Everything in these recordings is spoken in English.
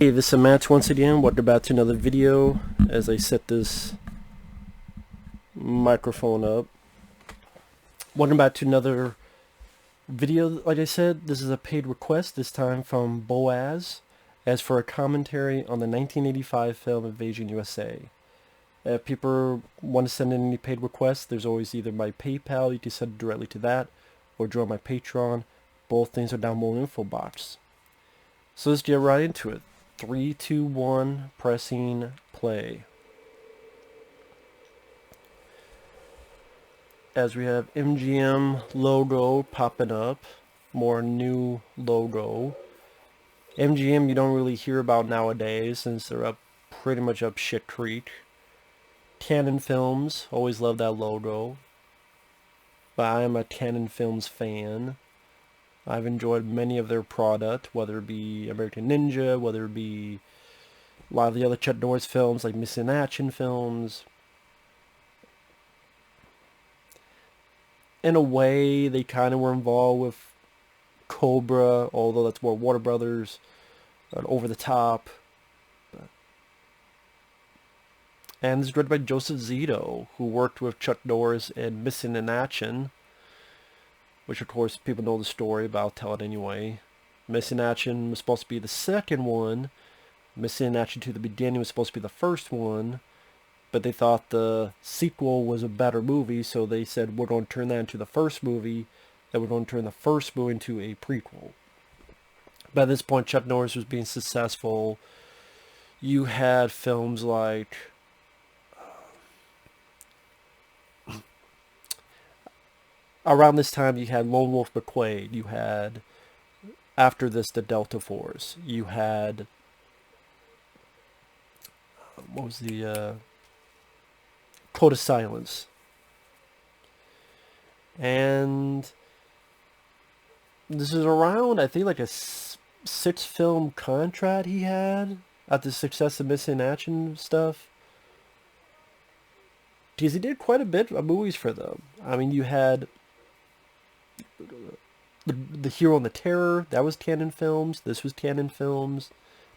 Hey, this is Matt once again. Welcome back to another video as I set this microphone up. Welcome back to another video. Like I said, this is a paid request, this time from Boaz, as for a commentary on the 1985 film Invasion USA. If people want to send in any paid requests, there's always either my PayPal, you can send it directly to that, or join my Patreon. Both things are down below in the info box. So let's get right into it. 3, 2, 1, pressing play. As we have MGM logo popping up, more new logo. MGM you don't really hear about nowadays since they're up pretty much up shit creek. Canon Films, always love that logo. But I am a Canon Films fan. I've enjoyed many of their product, whether it be American Ninja, whether it be a lot of the other Chuck Norris films like Missing Action films. In a way, they kind of were involved with Cobra, although that's more Warner Brothers, Over the Top. And this is directed by Joseph Zito, who worked with Chuck Norris in Missing in Action, which of course people know the story, but I'll tell it anyway. Missing Action was supposed to be the second one. Missing Action to the Beginning was supposed to be the first one, but they thought the sequel was a better movie, so they said we're going to turn that into the first movie, and we're going to turn the first movie into a prequel. By this point, Chuck Norris was being successful. You had films like around this time, you had Lone Wolf McQuade. You had, after this, the Delta Force. You had, what was the, Code of Silence. And this is around, I think, like a 6-film contract he had after the success of Missing Action stuff. Because he did quite a bit of movies for them. I mean, you had the Hero and the Terror, that was Canon Films. This was Canon Films.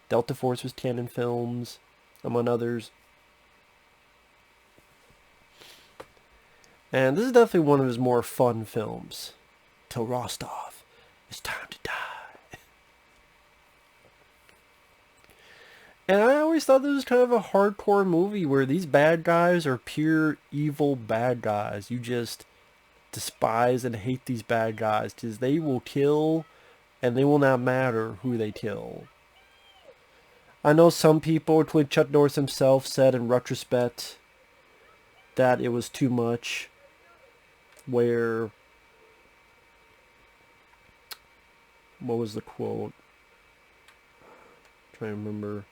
Delta Force was Canon Films, among others. And this is definitely one of his more fun films. Till Rostov, it's time to die. And I always thought this was kind of a hardcore movie where these bad guys are pure evil bad guys. You just despise and hate these bad guys because they will kill and they will not matter who they kill. I know some people, including Chuck Norris himself, said in retrospect that it was too much, where, what was the quote? I'm trying to remember.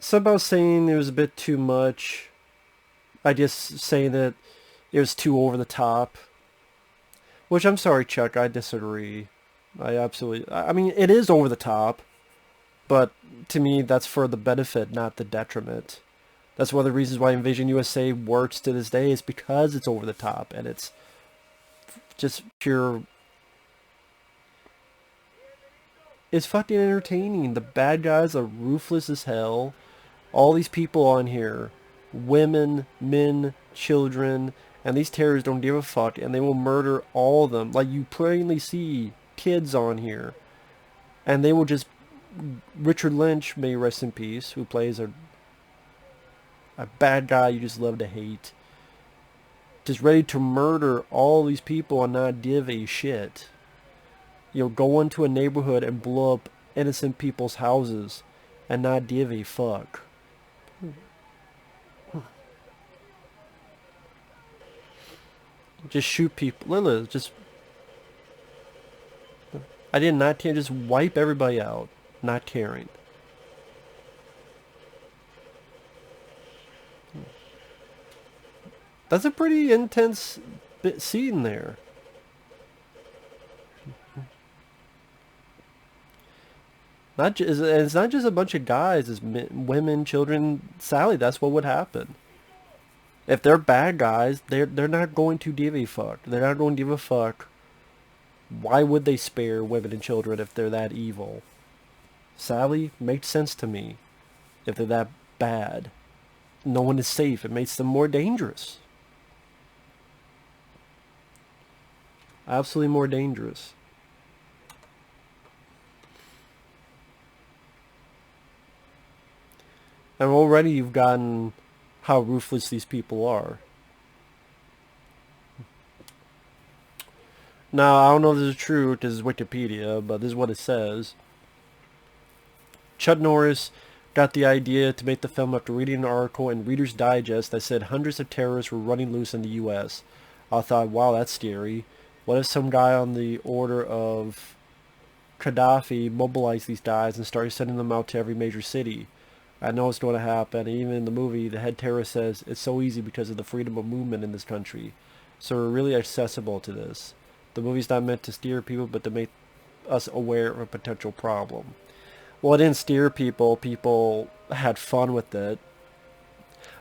Something about saying it was a bit too much. I just saying that it was too over the top. Which, I'm sorry, Chuck, I disagree. I mean, it is over the top, but to me, that's for the benefit, not the detriment. That's one of the reasons why Invasion USA works to this day, is because it's over the top, and it's just pure... It's fucking entertaining. The bad guys are ruthless as hell. All these people on here, women, men, children, and these terrorists don't give a fuck, and they will murder all of them. Like, you plainly see kids on here, and they will just... Richard Lynch, may rest in peace, who plays a bad guy you just love to hate, just ready to murder all these people and not give a shit. You know, go into a neighborhood and blow up innocent people's houses and not give a fuck. Just shoot people. Literally, just... I did not care. Just wipe everybody out. Not caring. That's a pretty intense scene there. It's not just a bunch of guys. It's women, children. Sadly, that's what would happen. If they're bad guys, they're not going to give a fuck. They're not going to give a fuck Why would they spare women and children if they're that evil? Sadly, makes sense to me. If they're that bad, no one is safe. It makes them more dangerous. Absolutely more dangerous. And already you've gotten how ruthless these people are. Now, I don't know if this is true, this is Wikipedia, but this is what it says. Chuck Norris got the idea to make the film after reading an article in Reader's Digest that said hundreds of terrorists were running loose in the U.S. I thought, wow, that's scary. What if some guy on the order of Gaddafi mobilized these guys and started sending them out to every major city? I know it's going to happen. Even in the movie, the head terrorist says it's so easy because of the freedom of movement in this country. So we're really accessible to this. The movie's not meant to steer people, but to make us aware of a potential problem. Well, it didn't steer people. People had fun with it.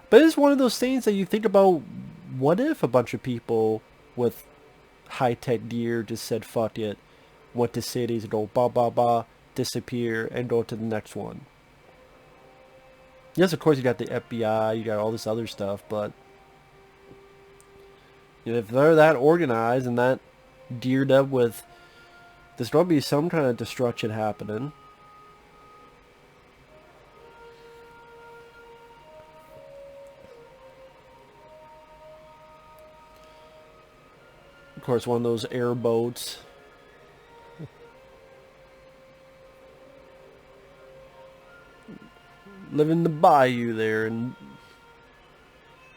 But it's one of those things that you think about, what if a bunch of people with high-tech gear just said, fuck it, went to cities and go, ba ba ba, disappear, and go to the next one. Yes, of course you got the FBI, you got all this other stuff, but if they're that organized and that geared up with, there's going to be some kind of destruction happening. Of course, one of those airboats. Live in the bayou there, and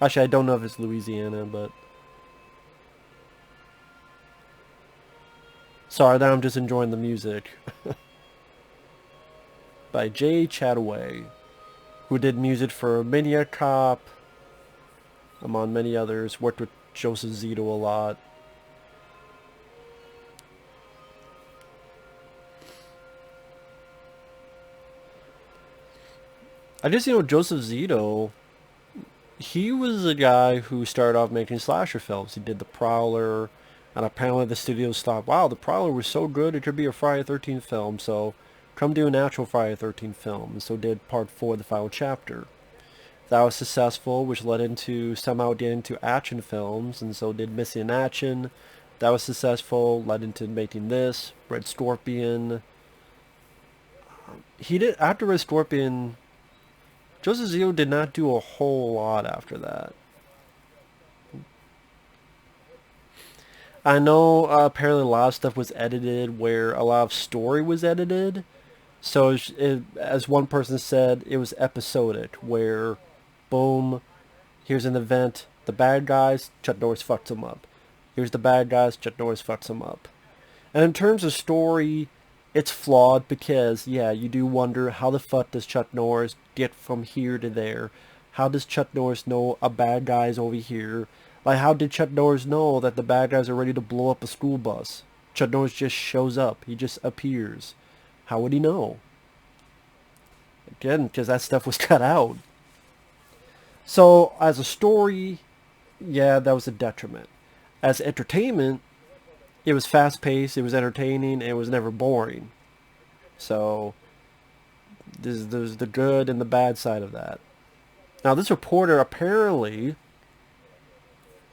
actually I don't know if it's Louisiana, but sorry, now I'm just enjoying the music. By Jay Chataway, who did music for Maniac Cop, among many others, worked with Joseph Zito a lot. I just, Joseph Zito, he was a guy who started off making slasher films. He did The Prowler, and apparently the studios thought, wow, The Prowler was so good it could be a Friday the 13th film, so come do an actual Friday the 13th film. And so did Part 4, The Final Chapter. That was successful, which led into somehow getting into action films, and so did Missing in Action. That was successful, led into making this, Red Scorpion. He did, after Red Scorpion, Joseph Zito did not do a whole lot after that. I know apparently a lot of stuff was edited where a lot of story was edited. So as one person said, it was episodic where, boom, here's an event, the bad guys, Chuck Norris fucks them up. Here's the bad guys, Chuck Norris fucks them up. And in terms of story, it's flawed because, yeah, you do wonder how the fuck does Chuck Norris get from here to there? How does Chuck Norris know a bad guy's over here? Like, how did Chuck Norris know that the bad guys are ready to blow up a school bus? Chuck Norris just shows up. He just appears. How would he know? Again, because that stuff was cut out. So, as a story, yeah, that was a detriment. As entertainment, it was fast-paced, it was entertaining, and it was never boring. So, there's the good and the bad side of that. Now, this reporter, apparently,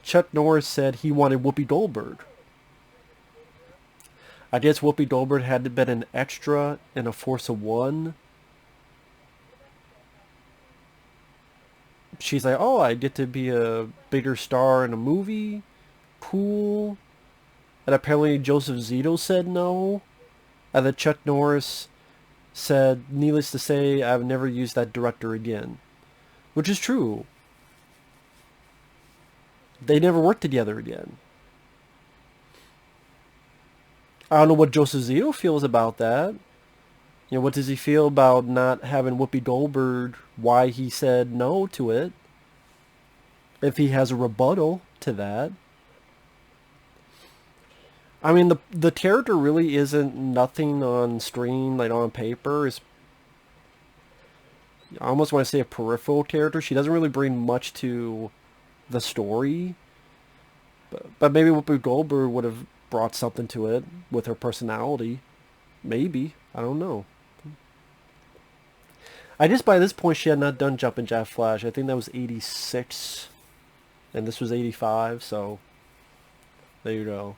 Chuck Norris said he wanted Whoopi Goldberg. I guess Whoopi Goldberg had been an extra in A Force of One. She's like, oh, I get to be a bigger star in a movie? Cool. And apparently Joseph Zito said no. And then Chuck Norris said, needless to say, I've never used that director again. Which is true. They never worked together again. I don't know what Joseph Zito feels about that. What does he feel about not having Whoopi Goldberg, why he said no to it? If he has a rebuttal to that. I mean, the character really isn't nothing on screen, like on paper. I almost want to say a peripheral character. She doesn't really bring much to the story. But maybe Whoopi Goldberg would have brought something to it with her personality. Maybe. I don't know. I guess by this point she had not done Jumpin' Jack Flash. I think that was 86. And this was 85, so there you go.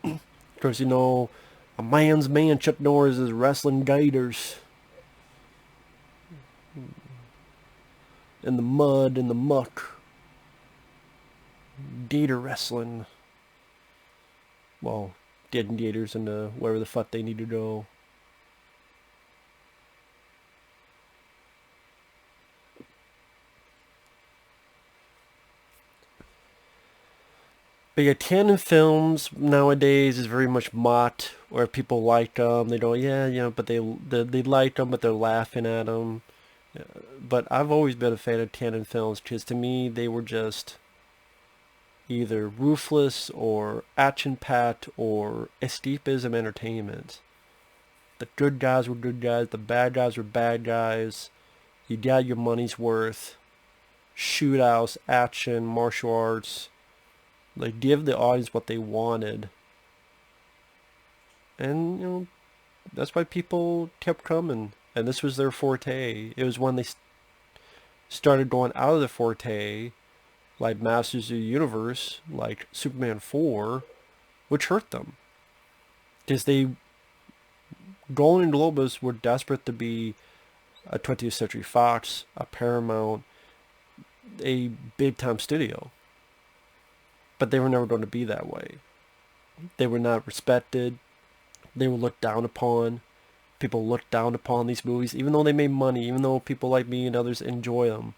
Of course, you know, a man's man, Chuck Norris, is wrestling gators. In the mud, in the muck. Gator wrestling. Well, getting gators into wherever the fuck they need to go. But yeah, canon films nowadays is very much mocked, where people like them. They go, yeah, you know, but they like them, but they're laughing at them. But I've always been a fan of canon films because to me they were just either ruthless or action-packed or escapism entertainment. The good guys were good guys, the bad guys were bad guys. You got your money's worth. Shootouts, action, martial arts. Like, give the audience what they wanted. And, you know, that's why people kept coming. And this was their forte. It was when they started going out of the forte, like Masters of the Universe, like Superman 4, which hurt them. Because Golan and Globus were desperate to be a 20th Century Fox, a Paramount, a big-time studio. But they were never going to be that way. They were not respected. They were looked down upon. People looked down upon these movies, even though they made money, even though people like me and others enjoy them.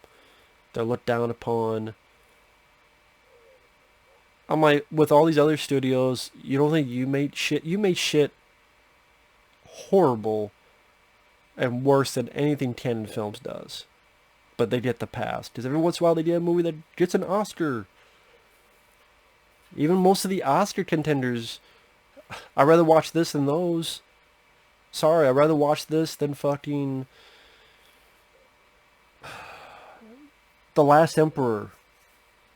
They're looked down upon. I'm like, with all these other studios, you don't think you made shit? You made shit horrible and worse than anything Canon Films does. But they get the pass. Because every once in a while they get a movie that gets an Oscar. Even most of the Oscar contenders, I'd rather watch this than those. Sorry, I'd rather watch this than fucking The Last Emperor.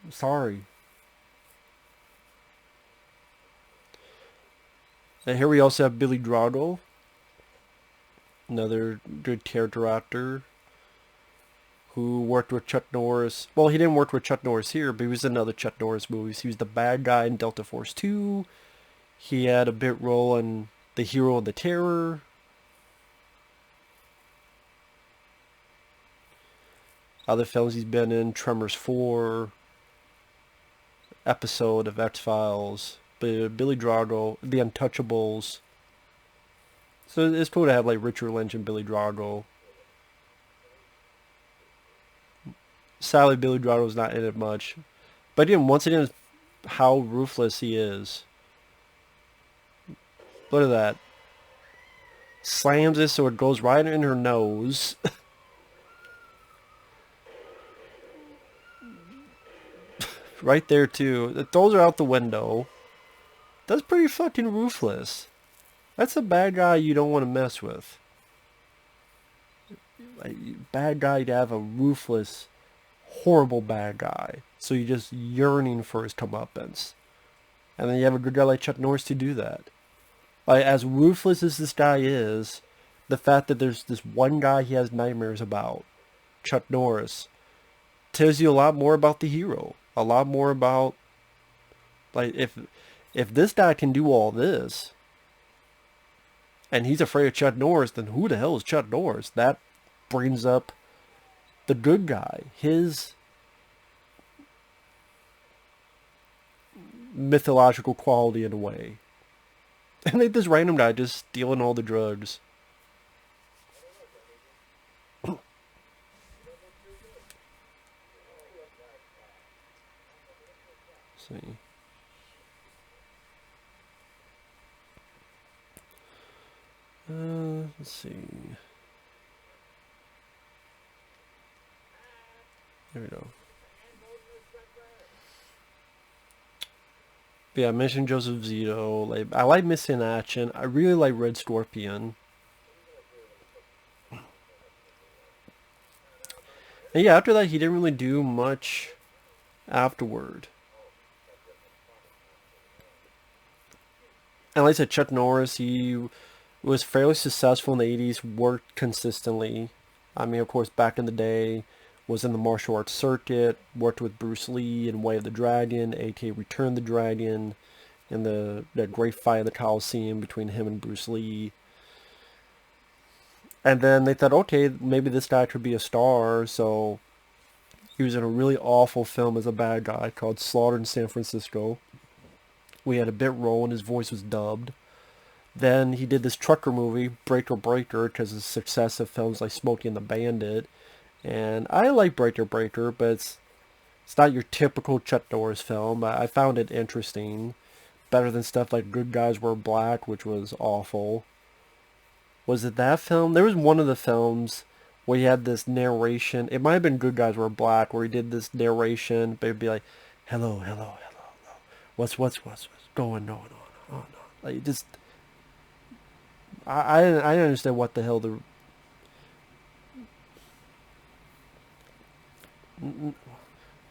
Sorry. And here we also have Billy Drago, another good character actor who worked with Chuck Norris. Well, he didn't work with Chuck Norris here, but he was in other Chuck Norris movies. He was the bad guy in Delta Force 2. He had a bit role in The Hero and the Terror. Other films he's been in, Tremors 4, episode of X-Files, Billy Drago, The Untouchables. So it's cool to have like Richard Lynch and Billy Drago. Sadly, Billy Drago's not in it much. But again, once again, how ruthless he is. Look at that. Slams it so it goes right in her nose. Right there too. Those are out the window. That's pretty fucking ruthless. That's a bad guy you don't want to mess with. Like, bad guy to have a ruthless, horrible bad guy. So you're just yearning for his comeuppance. And then you have a good guy like Chuck Norris to do that. Like, as ruthless as this guy is, the fact that there's this one guy he has nightmares about, Chuck Norris, tells you a lot more about the hero. A lot more about, like, if this guy can do all this, and he's afraid of Chuck Norris, then who the hell is Chuck Norris? That brings up the good guy, his mythological quality in a way. And like this random guy just stealing all the drugs. See. Let's see. There we go. But yeah, I mentioned Joseph Zito. Like, I like Missing Action. I really like Red Scorpion. And yeah, after that, he didn't really do much afterward. And like I said, Chuck Norris, he was fairly successful in the 80s, worked consistently. I mean, of course, back in the day, was in the martial arts circuit, worked with Bruce Lee in Way of the Dragon, aka Return the Dragon, in that great fight in the Coliseum between him and Bruce Lee. And then they thought, okay, maybe this guy could be a star, so he was in a really awful film as a bad guy called Slaughter in San Francisco. We had a bit role and his voice was dubbed. Then he did this trucker movie, Breaker Breaker, because of the success of films like Smokey and the Bandit. And I like Breaker Breaker, but it's not your typical Chuck Norris film. I found it interesting. Better than stuff like Good Guys Wear Black, which was awful. Was it that film? There was one of the films where he had this narration. It might have been Good Guys Wear Black, where he did this narration, but it'd be like, hello, hello, hello, hello. What's going on? Oh, no. Like, just I didn't understand what the hell the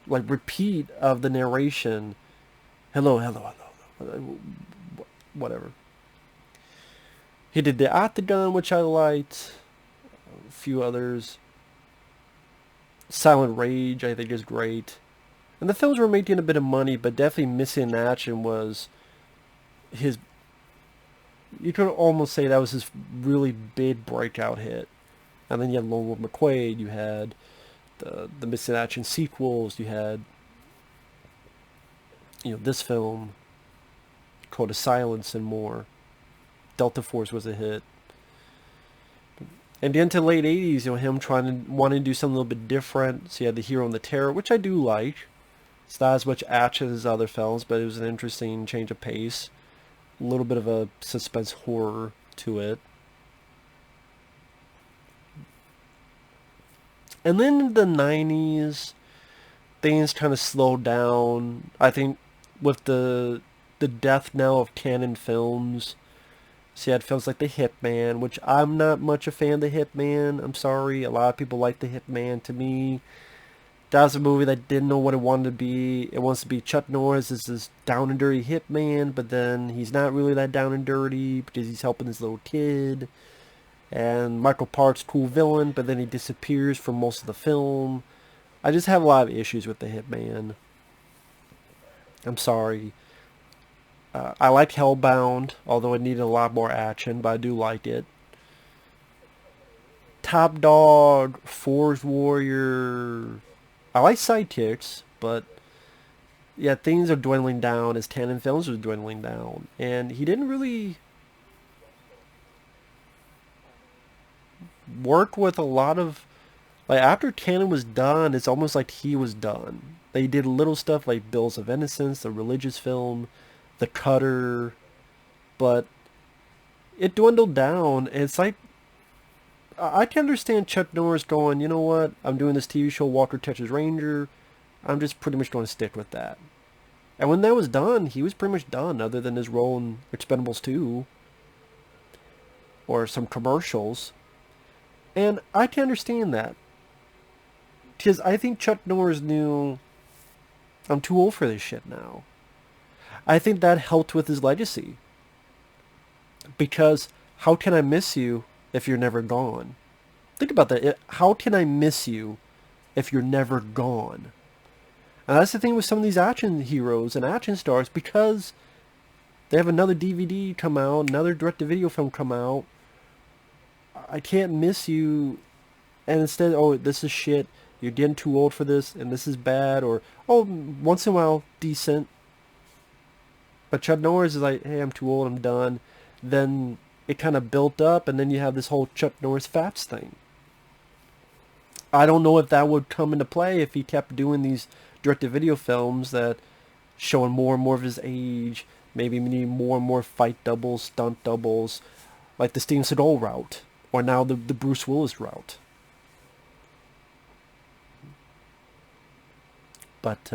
like repeat of the narration. Hello, hello, hello, whatever. He did the Octagon, which I liked. A few others. Silent Rage, I think, is great. And the films were making a bit of money, but definitely Missing in Action was his. You could almost say that was his really big breakout hit. And then you had Lone Wolf McQuade, you had the Missing Action sequels, you had this film, Code of Silence, and more. Delta Force was a hit. And into the late 80s, him wanting to do something a little bit different. So you had The Hero and the Terror, which I do like. It's not as much action as other films, but it was an interesting change of pace. A little bit of a suspense horror to it. And then in the 90s, things kind of slowed down. I think with the death knell of canon films. So you had films like The Hitman, which I'm not much a fan of The Hitman. I'm sorry. A lot of people like The Hitman. To me, that was a movie that didn't know what it wanted to be. It wants to be Chuck Norris as this down and dirty hitman, but then he's not really that down and dirty because he's helping this little kid. And Michael Park's cool villain, but then he disappears for most of the film. I just have a lot of issues with The Hitman. I'm sorry. I like Hellbound, although it needed a lot more action, but I do like it. Top Dog, Force Warrior. I like Sidekicks, but yeah, things are dwindling down as canon films are dwindling down. And he didn't really work with a lot of like after canon was done, it's almost like he was done. They did little stuff like Bills of Innocence, the religious film, The Cutter, but it dwindled down. And it's like I can understand Chuck Norris going, you know what? I'm doing this TV show, Walker Texas Ranger. I'm just pretty much going to stick with that. And when that was done, he was pretty much done, other than his role in Expendables 2 or some commercials. And I can understand that. Because I think Chuck Norris knew, I'm too old for this shit now. I think that helped with his legacy. Because how can I miss you if you're never gone? Think about that. How can I miss you if you're never gone? And that's the thing with some of these action heroes and action stars, because they have another DVD come out, another direct-to-video film come out. I can't miss you, and instead, oh, this is shit, you're getting too old for this, and this is bad, or, oh, once in a while, decent. But Chuck Norris is like, hey, I'm too old, I'm done. Then it kind of built up, and then you have this whole Chuck Norris Fats thing. I don't know if that would come into play if he kept doing these direct-to-video films that showing more and more of his age, maybe needing more and more fight doubles, stunt doubles, like the Steven Seagal route, or now the Bruce Willis route. But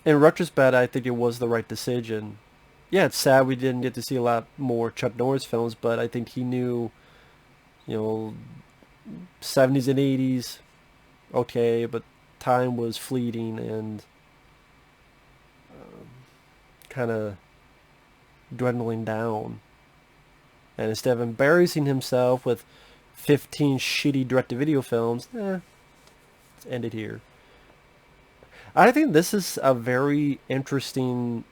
in retrospect, I think it was the right decision. Yeah, it's sad we didn't get to see a lot more Chuck Norris films, but I think he knew, 70s and 80s, okay, but time was fleeting and kind of dwindling down. And instead of embarrassing himself with 15 shitty direct-to-video films, let's end it here. I think this is a very interesting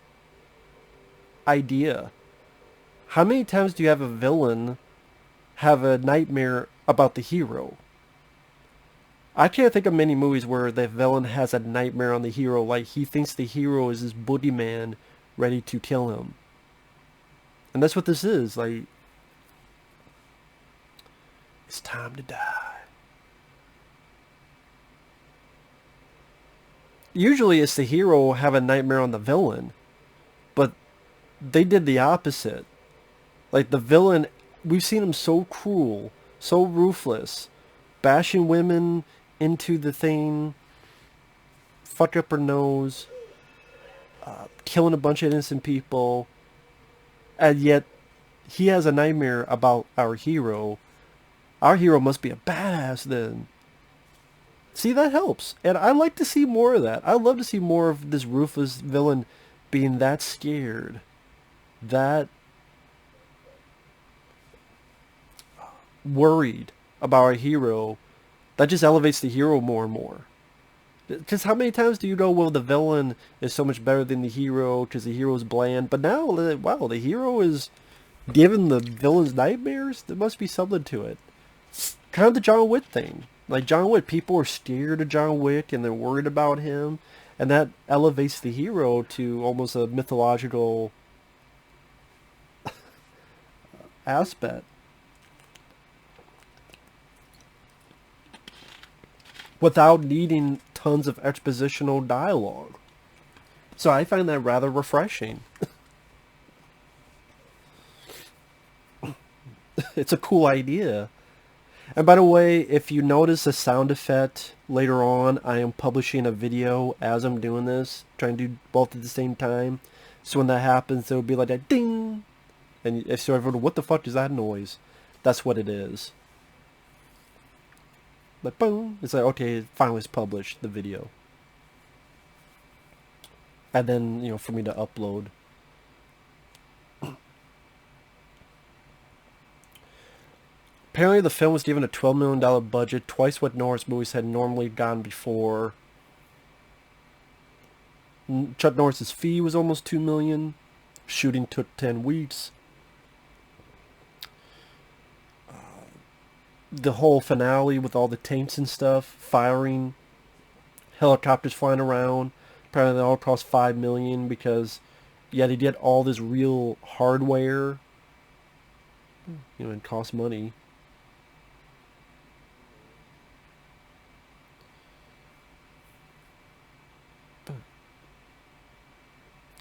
idea. How many times do you have a villain have a nightmare about the hero? I can't think of many movies where the villain has a nightmare on the hero, like he thinks the hero is this boogeyman ready to kill him. And that's what this is. Like, it's time to die. Usually it's the hero have a nightmare on the villain, but they did the opposite. Like the villain, we've seen him so cruel, so ruthless, bashing women into the thing, fuck up her nose, killing a bunch of innocent people, and yet he has a nightmare about our hero. Our hero must be a badass then. See, that helps. And I like to see more of that. I love to see more of this ruthless villain being that scared, that worried about our hero. That just elevates the hero more and more. Because how many times do you know, well, the villain is so much better than the hero because the hero is bland. But now, wow, the hero is giving the villain's nightmares? There must be something to it. Kind of the John Wick thing. Like John Wick, people are scared of John Wick and they're worried about him. And that elevates the hero to almost a mythological aspect. Without needing tons of expositional dialogue. So I find that rather refreshing. It's a cool idea. And by the way, if you notice a sound effect later on, I am publishing a video as I'm doing this, trying to do both at the same time. So when that happens, it'll be like a ding. And if so, everyone, what the fuck is that noise? That's what it is. Like boom, it's like, okay, finally it's published, the video. And then, you know, for me to upload. Apparently the film was given a $12 million budget, twice what Norris movies had normally gone before. Chuck Norris's fee was almost $2 million. Shooting took 10 weeks. The whole finale with all the tanks and stuff, firing, helicopters flying around. Apparently they all cost $5 million because you had to get all this real hardware. You know, it costs money.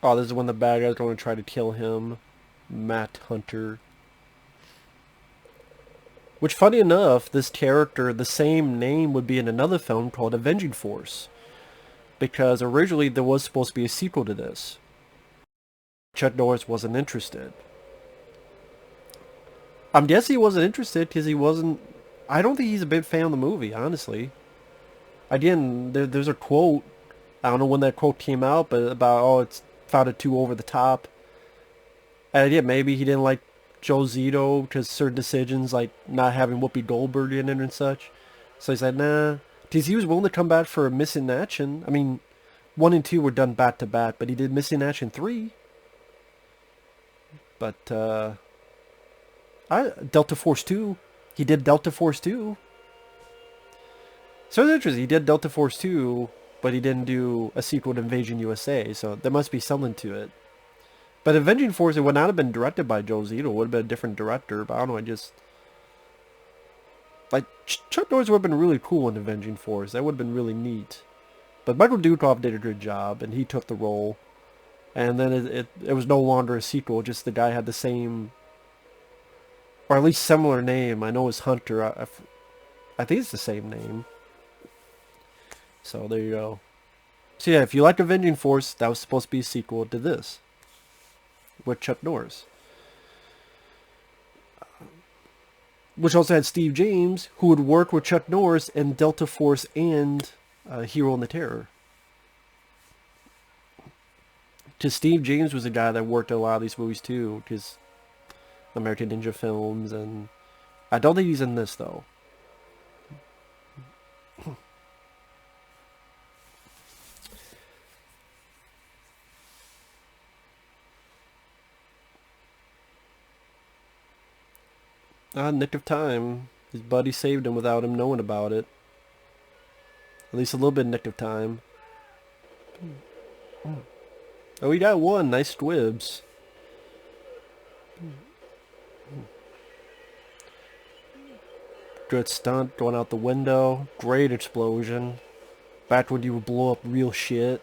Oh, this is when the bad guys are going to try to kill him. Matt Hunter. Which, funny enough, this character, the same name would be in another film called Avenging Force. Because originally there was supposed to be a sequel to this. Chuck Norris wasn't interested. I'm guessing he wasn't interested because he wasn't... I don't think he's a big fan of the movie, honestly. Again, there's a quote, I don't know when that quote came out, but about, oh, it's found it too over the top. And yeah, maybe he didn't like Joe Zito because certain decisions, like not having Whoopi Goldberg in it and such. So he said, nah. Because he was willing to come back for Missing Action. I mean, 1 and 2 were done back to back, but he did Missing Action 3. But, Delta Force 2. He did Delta Force 2. So it's interesting. He did Delta Force 2, but he didn't do a sequel to Invasion U.S.A., so there must be something to it. But Avenging Force, it would not have been directed by Joe Zito. It would have been a different director, but I don't know, I just... Like, Chuck Norris would have been really cool in Avenging Force. That would have been really neat. But Michael Dudikoff did a good job, and he took the role. And then it was no longer a sequel, just the guy had the same... Or at least similar name. I know it's Hunter. I think it's the same name. So there you go. So yeah, if you like Avenging Force, that was supposed to be a sequel to this. With Chuck Norris. which also had Steve James, who would work with Chuck Norris in Delta Force and Hero and the Terror. Because Steve James was a guy that worked in a lot of these movies too, because American Ninja films, and I don't think he's in this though. Nick of time. His buddy saved him without him knowing about it. At least a little bit nick of time. Oh, he got one. Nice squibs. Good stunt going out the window. Great explosion. Back when you would blow up real shit.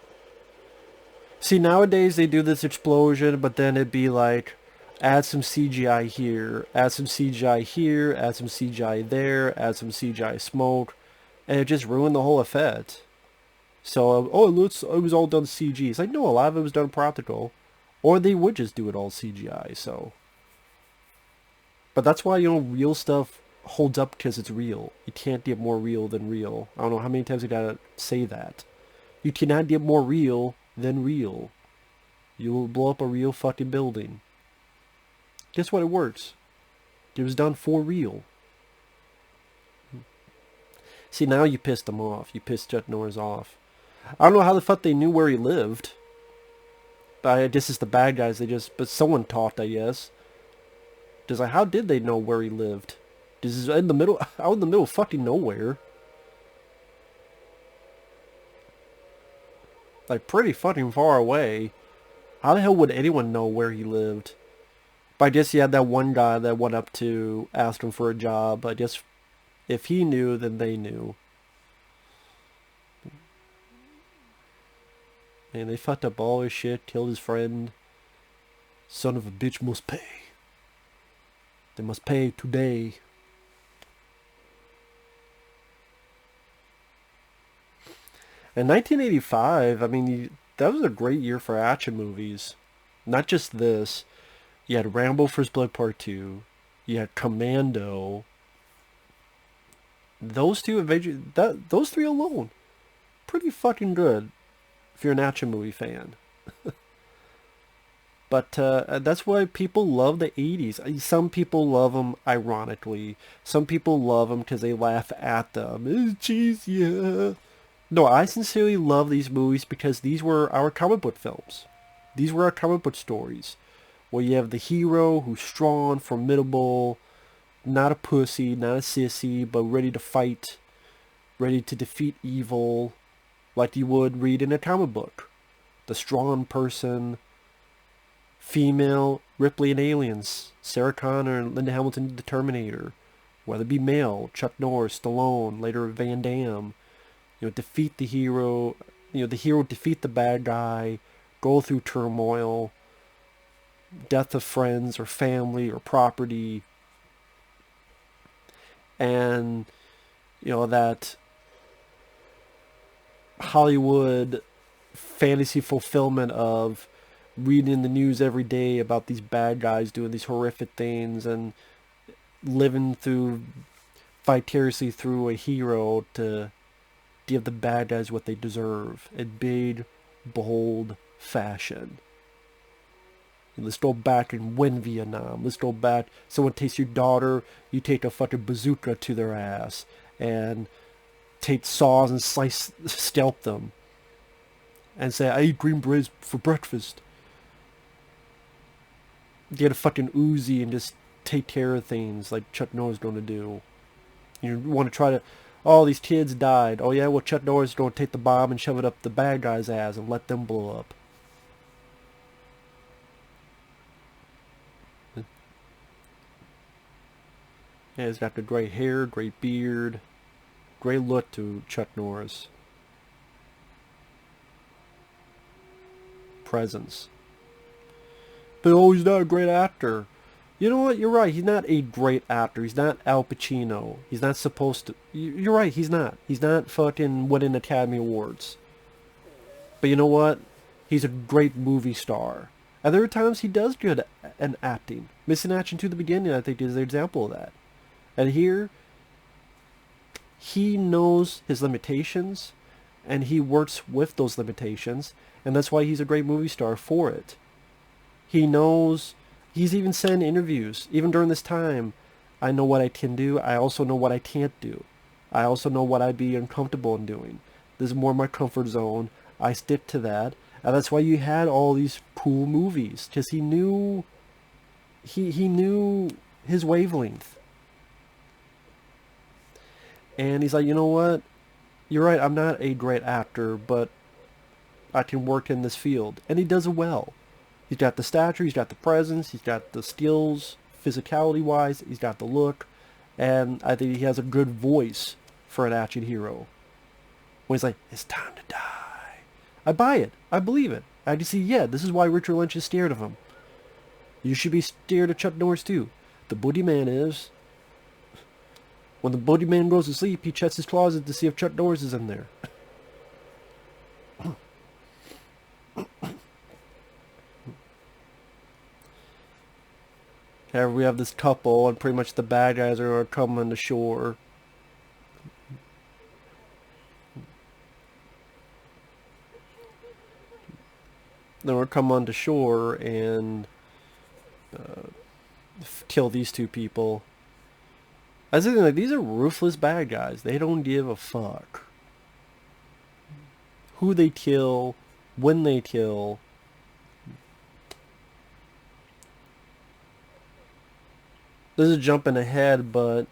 See, nowadays they do this explosion, but then it'd be like, add some CGI here, add some CGI here, add some CGI there, add some CGI smoke, and it just ruined the whole effect. So, it was all done CG. It's like, no, a lot of it was done practical. Or they would just do it all CGI, so. But that's why, real stuff holds up because it's real. You can't get more real than real. I don't know how many times I gotta say that. You cannot get more real than real. You will blow up a real fucking building. Guess what? It works. It was done for real. See, now you pissed them off. You pissed Chuck Norris off. I don't know how the fuck they knew where he lived. But I guess it's the bad guys. But someone talked, I guess. Just like, how did they know where he lived? This is out in the middle of fucking nowhere. Like, pretty fucking far away. How the hell would anyone know where he lived? But I guess he had that one guy that went up to ask him for a job. I guess if he knew, then they knew. And they fucked up all his shit, killed his friend. Son of a bitch must pay. They must pay today. In 1985, I mean, that was a great year for action movies. Not just this. You had Rambo First Blood Part 2. You had Commando. Those those three alone, pretty fucking good if you're an action movie fan. But that's why people love the 80s. Some people love them ironically. Some people love them because they laugh at them. It's cheesy, yeah. No, I sincerely love these movies because these were our comic book films. These were our comic book stories. Where you have the hero who's strong, formidable, not a pussy, not a sissy, but ready to fight, ready to defeat evil, like you would read in a comic book. The strong person, female, Ripley and Aliens, Sarah Connor and Linda Hamilton, the Terminator, whether it be male, Chuck Norris, Stallone, later Van Damme, defeat the hero, the hero defeat the bad guy, go through turmoil, death of friends or family or property, and that Hollywood fantasy fulfillment of reading the news every day about these bad guys doing these horrific things and living vicariously through a hero to give the bad guys what they deserve in big, bold fashion. Let's go back and win Vietnam. Let's go back. Someone takes your daughter, you take a fucking bazooka to their ass and take saws and scalp them. And say, I eat green berets for breakfast. Get a fucking Uzi and just take care of things like Chuck Norris is going to do. You want to try to, these kids died. Oh yeah, well Chuck Norris is going to take the bomb and shove it up the bad guy's ass and let them blow up. Yeah, he's got the gray hair, great beard, great look to Chuck Norris. Presence. But he's not a great actor. You know what? You're right. He's not a great actor. He's not Al Pacino. He's not supposed to. You're right. He's not. He's not fucking winning Academy Awards. But you know what? He's a great movie star. And there are times he does good at acting. Missing Action to the Beginning, I think, is an example of that. And here, he knows his limitations, and he works with those limitations, and that's why he's a great movie star for it. He knows, he's even said in interviews, even during this time, I know what I can do, I also know what I can't do. I also know what I'd be uncomfortable in doing. This is more my comfort zone. I stick to that. And that's why you had all these cool movies, because he knew, he knew his wavelength. And he's like, you know what? You're right, I'm not a great actor, but I can work in this field. And he does it well. He's got the stature, he's got the presence, he's got the skills, physicality-wise, he's got the look, and I think he has a good voice for an action hero. When he's like, it's time to die. I buy it. I believe it. I just see, yeah, this is why Richard Lynch is scared of him. You should be scared of Chuck Norris too. The boogeyman is. When the boogeyman goes to sleep, he checks his closet to see if Chuck Norris is in there. Here we have this couple, and pretty much the bad guys are coming to shore. Then we'll come onto shore and kill these two people. I was thinking, like, these are ruthless bad guys. They don't give a fuck who they kill, when they kill. This is jumping ahead, but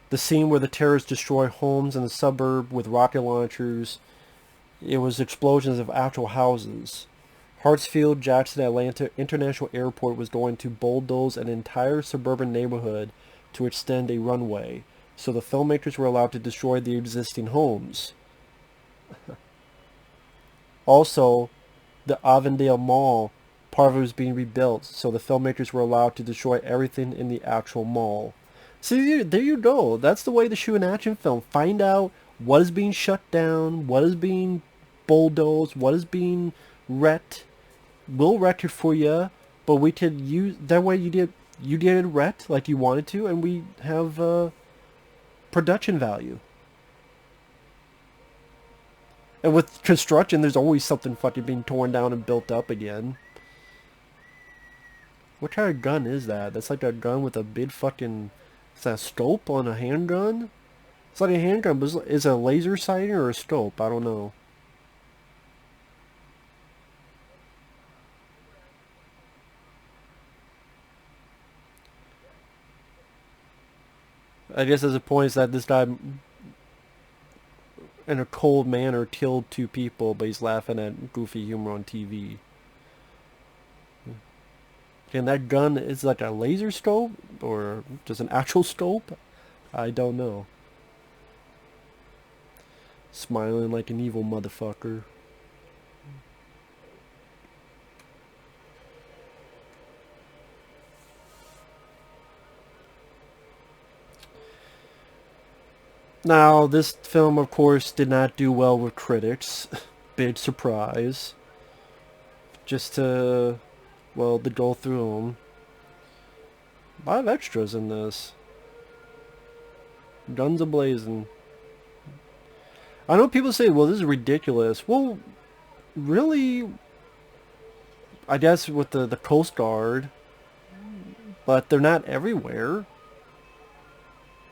the scene where the terrorists destroy homes in the suburb with rocket launchers, it was explosions of actual houses. Hartsfield Jackson Atlanta International Airport was going to bulldoze an entire suburban neighborhood to extend a runway, so the filmmakers were allowed to destroy the existing homes. Also, the Avondale Mall, part of it was being rebuilt, so the filmmakers were allowed to destroy everything in the actual mall. See, there you go. That's the way to shoot an action film. Find out what is being shut down, what is being bulldozed, what is being wrecked. We'll wreck it for you, but we could use that way. You get it wrecked like you wanted to, and we have production value. And with construction, there's always something fucking being torn down and built up again. What kind of gun is that? That's like a gun with a big fucking... Is that a scope on a handgun? It's like a handgun, but is it a laser sighting or a scope? I don't know. I guess as a point is that this guy, in a cold manner, killed two people, but he's laughing at goofy humor on TV. And that gun is like a laser scope, or just an actual scope? I don't know. Smiling like an evil motherfucker. Now, this film, of course, did not do well with critics. Big surprise. Just to, well, to go through them. A lot of extras in this. Guns a-blazing. I know people say, well, this is ridiculous. Well, really, I guess with the Coast Guard, but they're not everywhere.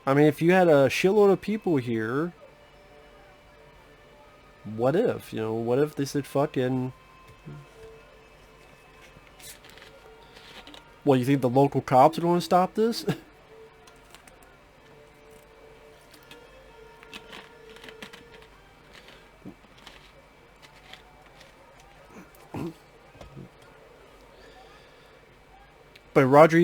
I mean, if you had a shitload of people here, what if, what if they said fucking... What, you think the local cops are going to stop this? But Roger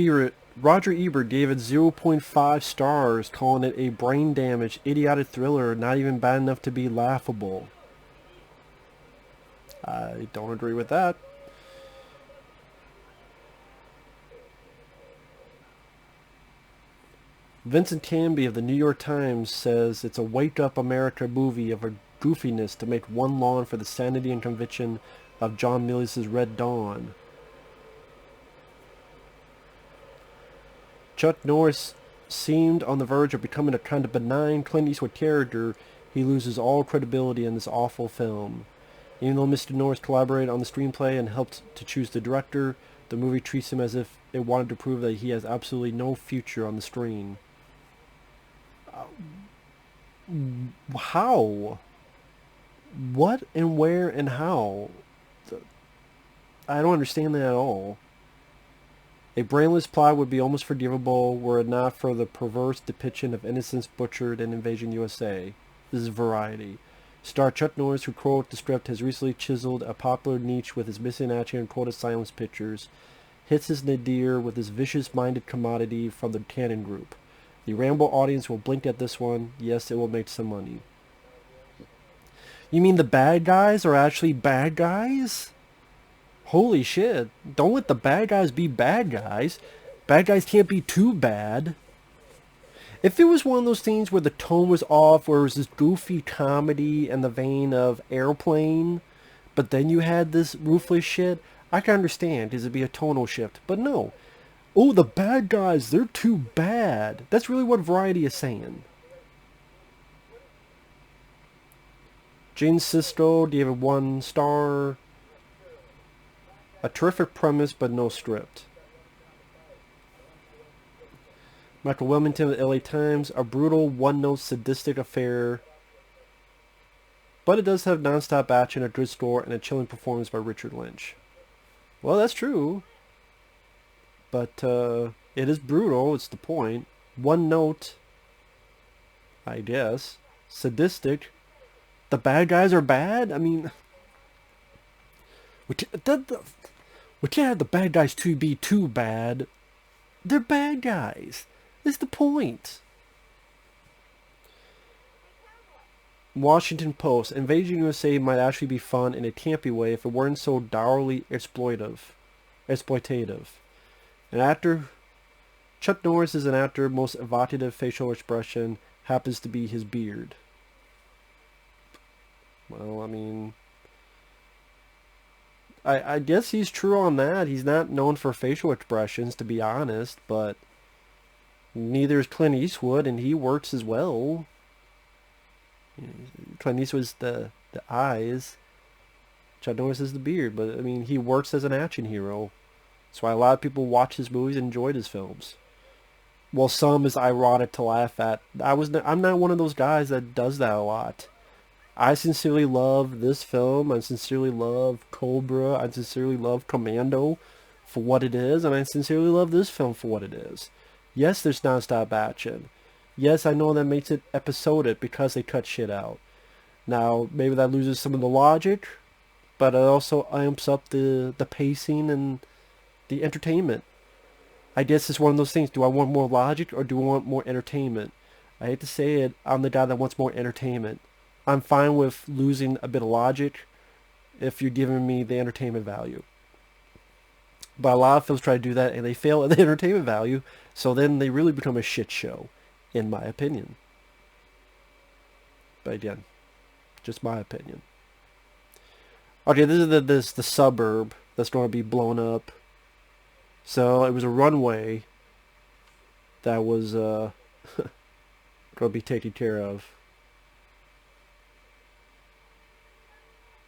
Ebert gave it 0.5 stars, calling it a brain-damaged, idiotic thriller, not even bad enough to be laughable. I don't agree with that. Vincent Canby of the New York Times says it's a wake-up America movie of a goofiness to make one lawn for the sanity and conviction of John Milius' Red Dawn. Chuck Norris seemed on the verge of becoming a kind of benign Clint Eastwood character, he loses all credibility in this awful film. Even though Mr. Norris collaborated on the screenplay and helped to choose the director, the movie treats him as if it wanted to prove that he has absolutely no future on the screen. How? What and where and how? I don't understand that at all. A brainless plot would be almost forgivable were it not for the perverse depiction of innocents butchered in Invasion USA. This is Variety. Star Chuck Norris, who co-wrote the script, has recently chiseled a popular niche with his missing action and quoted silence pictures, hits his nadir with his vicious-minded commodity from the Cannon Group. The Rambo audience will blink at this one. Yes, it will make some money. You mean the bad guys are actually bad guys? Holy shit. Don't let the bad guys be bad guys. Bad guys can't be too bad. If it was one of those things where the tone was off, where it was this goofy comedy in the vein of Airplane, but then you had this ruthless shit, I can understand because it'd be a tonal shift. But no. Oh, the bad guys, they're too bad. That's really what Variety is saying. Gene Sisko gave it 1 star. A terrific premise, but no script. Michael Wilmington of the LA Times, a brutal, one-note, sadistic affair. But it does have non-stop action, a good score, and a chilling performance by Richard Lynch. Well, that's true. But it is brutal, it's the point. One note, I guess. Sadistic. The bad guys are bad? I mean, we can't have the bad guys to be too bad. They're bad guys. That's the point. Washington Post. Invasion USA might actually be fun in a campy way if it weren't so dourly exploitative. An actor, Chuck Norris is an actor, most evocative facial expression happens to be his beard. Well, I mean, I guess he's true on that. He's not known for facial expressions, to be honest, but neither is Clint Eastwood, and he works as well. Clint Eastwood's the eyes. Chuck Norris is the beard, but I mean, he works as an action hero. That's why a lot of people watch his movies and enjoyed his films. Well, some is ironic to laugh at. I'm not one of those guys that does that a lot. I sincerely love this film. I sincerely love Cobra. I sincerely love Commando for what it is. And I sincerely love this film for what it is. Yes, there's non-stop action. Yes, I know that makes it episodic because they cut shit out. Now, maybe that loses some of the logic, but it also amps up the pacing and the entertainment. I guess it's one of those things. Do I want more logic or do I want more entertainment? I hate to say it, I'm the guy that wants more entertainment. I'm fine with losing a bit of logic if you're giving me the entertainment value. But a lot of films try to do that and they fail at the entertainment value, so then they really become a shit show, in my opinion. But again, just my opinion. Okay, this is the suburb that's going to be blown up. So it was a runway that was going to be taken care of.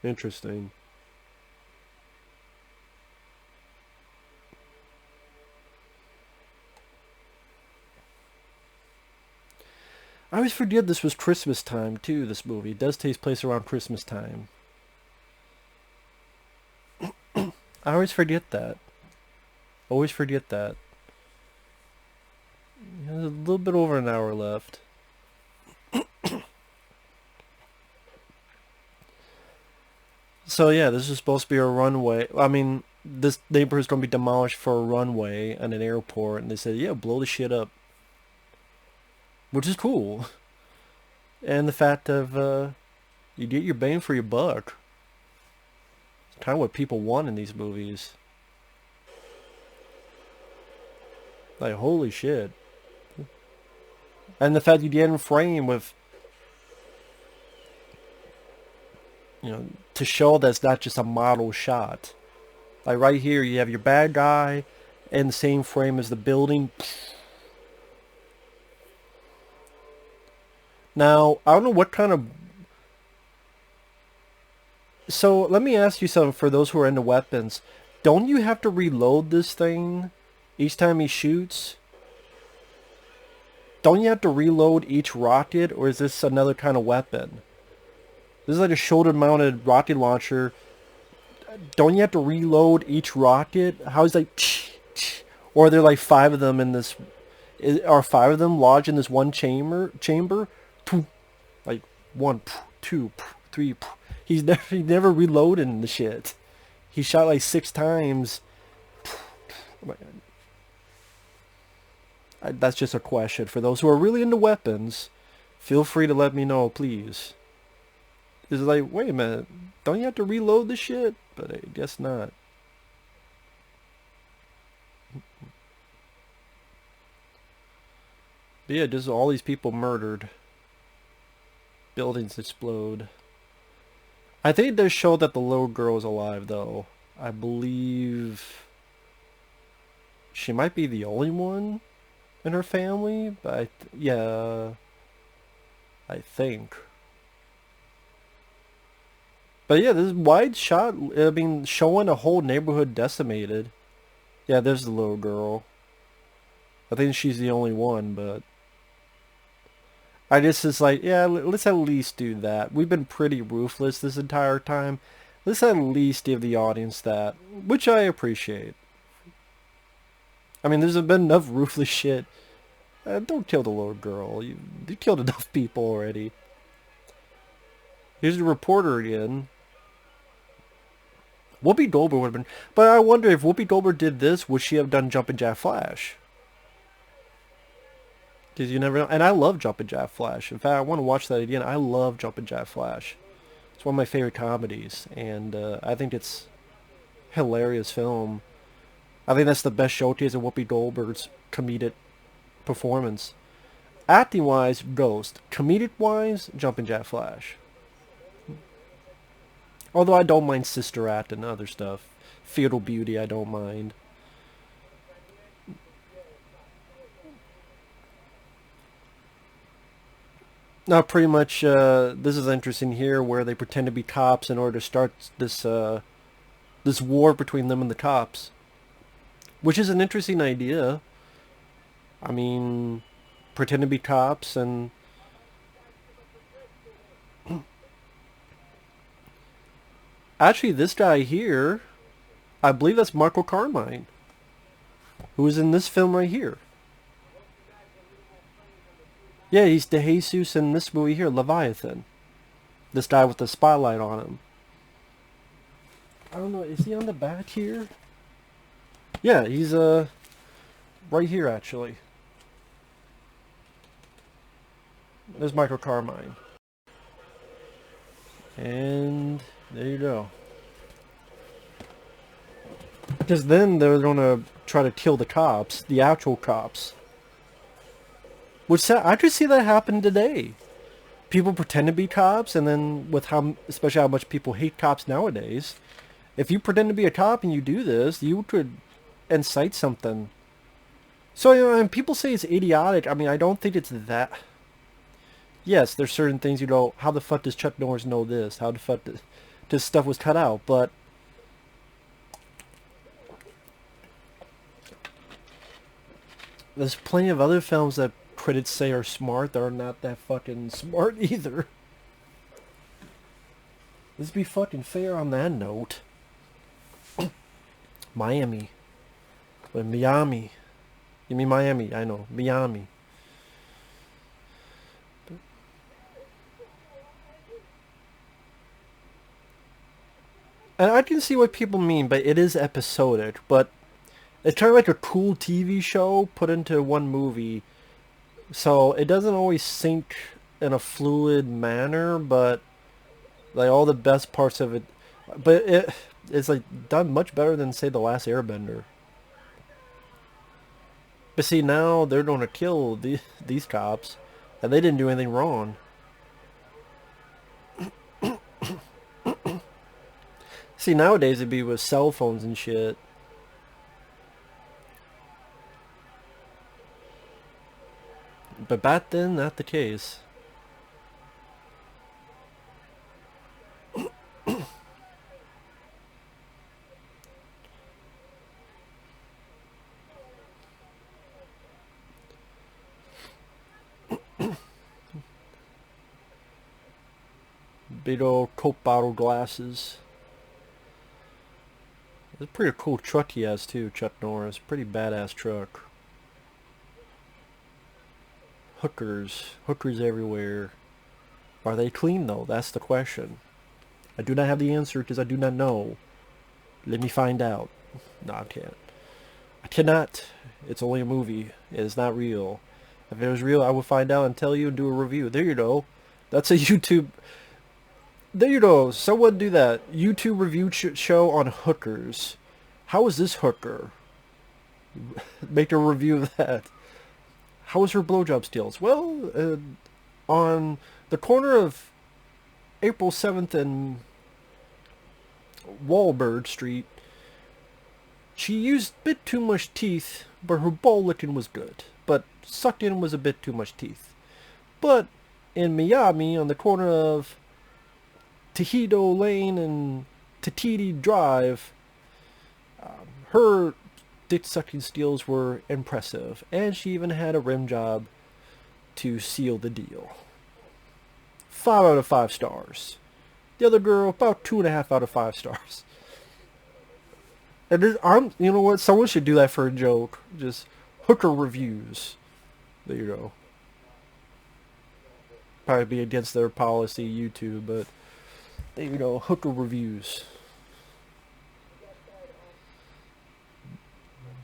Interesting. I always forget this was Christmas time too, this movie. It does take place around Christmas time. I always forget that. Always forget that. There's a little bit over an hour left. So yeah, this is supposed to be a runway. I mean, this neighborhood's going to be demolished for a runway and an airport, and they said, yeah, blow the shit up. Which is cool. And the fact of, you get your bang for your buck. It's kind of what people want in these movies. Like, holy shit. And the fact you get in frame with, you know, to show that it's not just a model shot. Like right here, you have your bad guy in the same frame as the building. Now, I don't know what kind of... So, let me ask you something for those who are into weapons. Don't you have to reload this thing each time he shoots? Don't you have to reload each rocket, or is this another kind of weapon? This is like a shoulder-mounted rocket launcher. Don't you have to reload each rocket? How is like... Or are there like 5 of them in this... Are 5 of them lodged in this one chamber? Like 1, 2, 3. He never reloading the shit. He shot like 6 times. Oh my God. That's just a question. For those who are really into weapons, feel free to let me know, please. It's like, wait a minute, don't you have to reload the shit? But I guess not. But yeah, just all these people murdered. Buildings explode. I think they show that the little girl is alive, though. I believe she might be the only one in her family, but yeah, I think. But yeah, this is wide shot. I mean, showing a whole neighborhood decimated. Yeah, there's the little girl. I think she's the only one, but I just is like, yeah, let's at least do that. We've been pretty ruthless this entire time. Let's at least give the audience that, which I appreciate. I mean, there's been enough ruthless shit. Don't kill the little girl. You killed enough people already. Here's the reporter again. Whoopi Goldberg would have been... But I wonder if Whoopi Goldberg did this, would she have done Jumpin' Jack Flash? Because you never know. And I love Jumpin' Jack Flash. In fact, I want to watch that again. I love Jumpin' Jack Flash. It's one of my favorite comedies. And I think it's hilarious film. I think that's the best showcase of Whoopi Goldberg's comedic performance. Acting-wise, Ghost. Comedic-wise, Jumpin' Jack Flash. Although I don't mind Sister Act and other stuff. Feudal Beauty, I don't mind. Now, pretty much, this is interesting here, where they pretend to be cops in order to start this war between them and the cops, which is an interesting idea. I mean, pretend to be cops and actually, this guy here, I believe that's Marco Carmine, who is in this film right here. Yeah, he's DeJesus in this movie here, Leviathan. This guy with the spotlight on him. I don't know, is he on the back here? Yeah, he's right here actually. There's Michael Carmine. And there you go. Because then they're gonna try to kill the cops, the actual cops. Which I could see that happen today. People pretend to be cops, and then with especially how much people hate cops nowadays, if you pretend to be a cop and you do this, you could incite something. So, you know, and people say it's idiotic. I mean, I don't think it's that. Yes, there's certain things you go, how the fuck does Chuck Norris know this? How the fuck this stuff was cut out? But there's plenty of other films that critics say are smart that are not that fucking smart either. Let's be fucking fair on that note. Miami. But Miami. You mean Miami? I know. Miami. And I can see what people mean, but it is episodic. But it's kind of like a cool TV show put into one movie. So it doesn't always sync in a fluid manner, but like all the best parts of it. But it's like done much better than, say, The Last Airbender. But see, now they're going to kill these cops, and they didn't do anything wrong. See, nowadays it'd be with cell phones and shit. But back then, not the case. Coke bottle glasses. It's a pretty cool truck he has too, Chuck Norris. Pretty badass truck. Hookers. Hookers everywhere. Are they clean though? That's the question. I do not have the answer because I do not know. Let me find out. No, I can't. I cannot. It's only a movie. It is not real. If it was real, I would find out and tell you and do a review. There you go. That's a YouTube... There you go. Someone do that. YouTube review show on hookers. How is this hooker? Make a review of that. How was her blowjob skills? Well, on the corner of April 7th and Wahlberg Street, she used a bit too much teeth, but her ball licking was good. But sucked in was a bit too much teeth. But in Miami, on the corner of Tejido Lane and Tatiti Drive, her dick sucking skills were impressive, and she even had a rim job to seal the deal. 5 out of 5 stars. The other girl, about 2.5 out of 5 stars. And you know what? Someone should do that for a joke. Just hooker reviews. There you go. Probably be against their policy, YouTube, but there you go. Hooker reviews.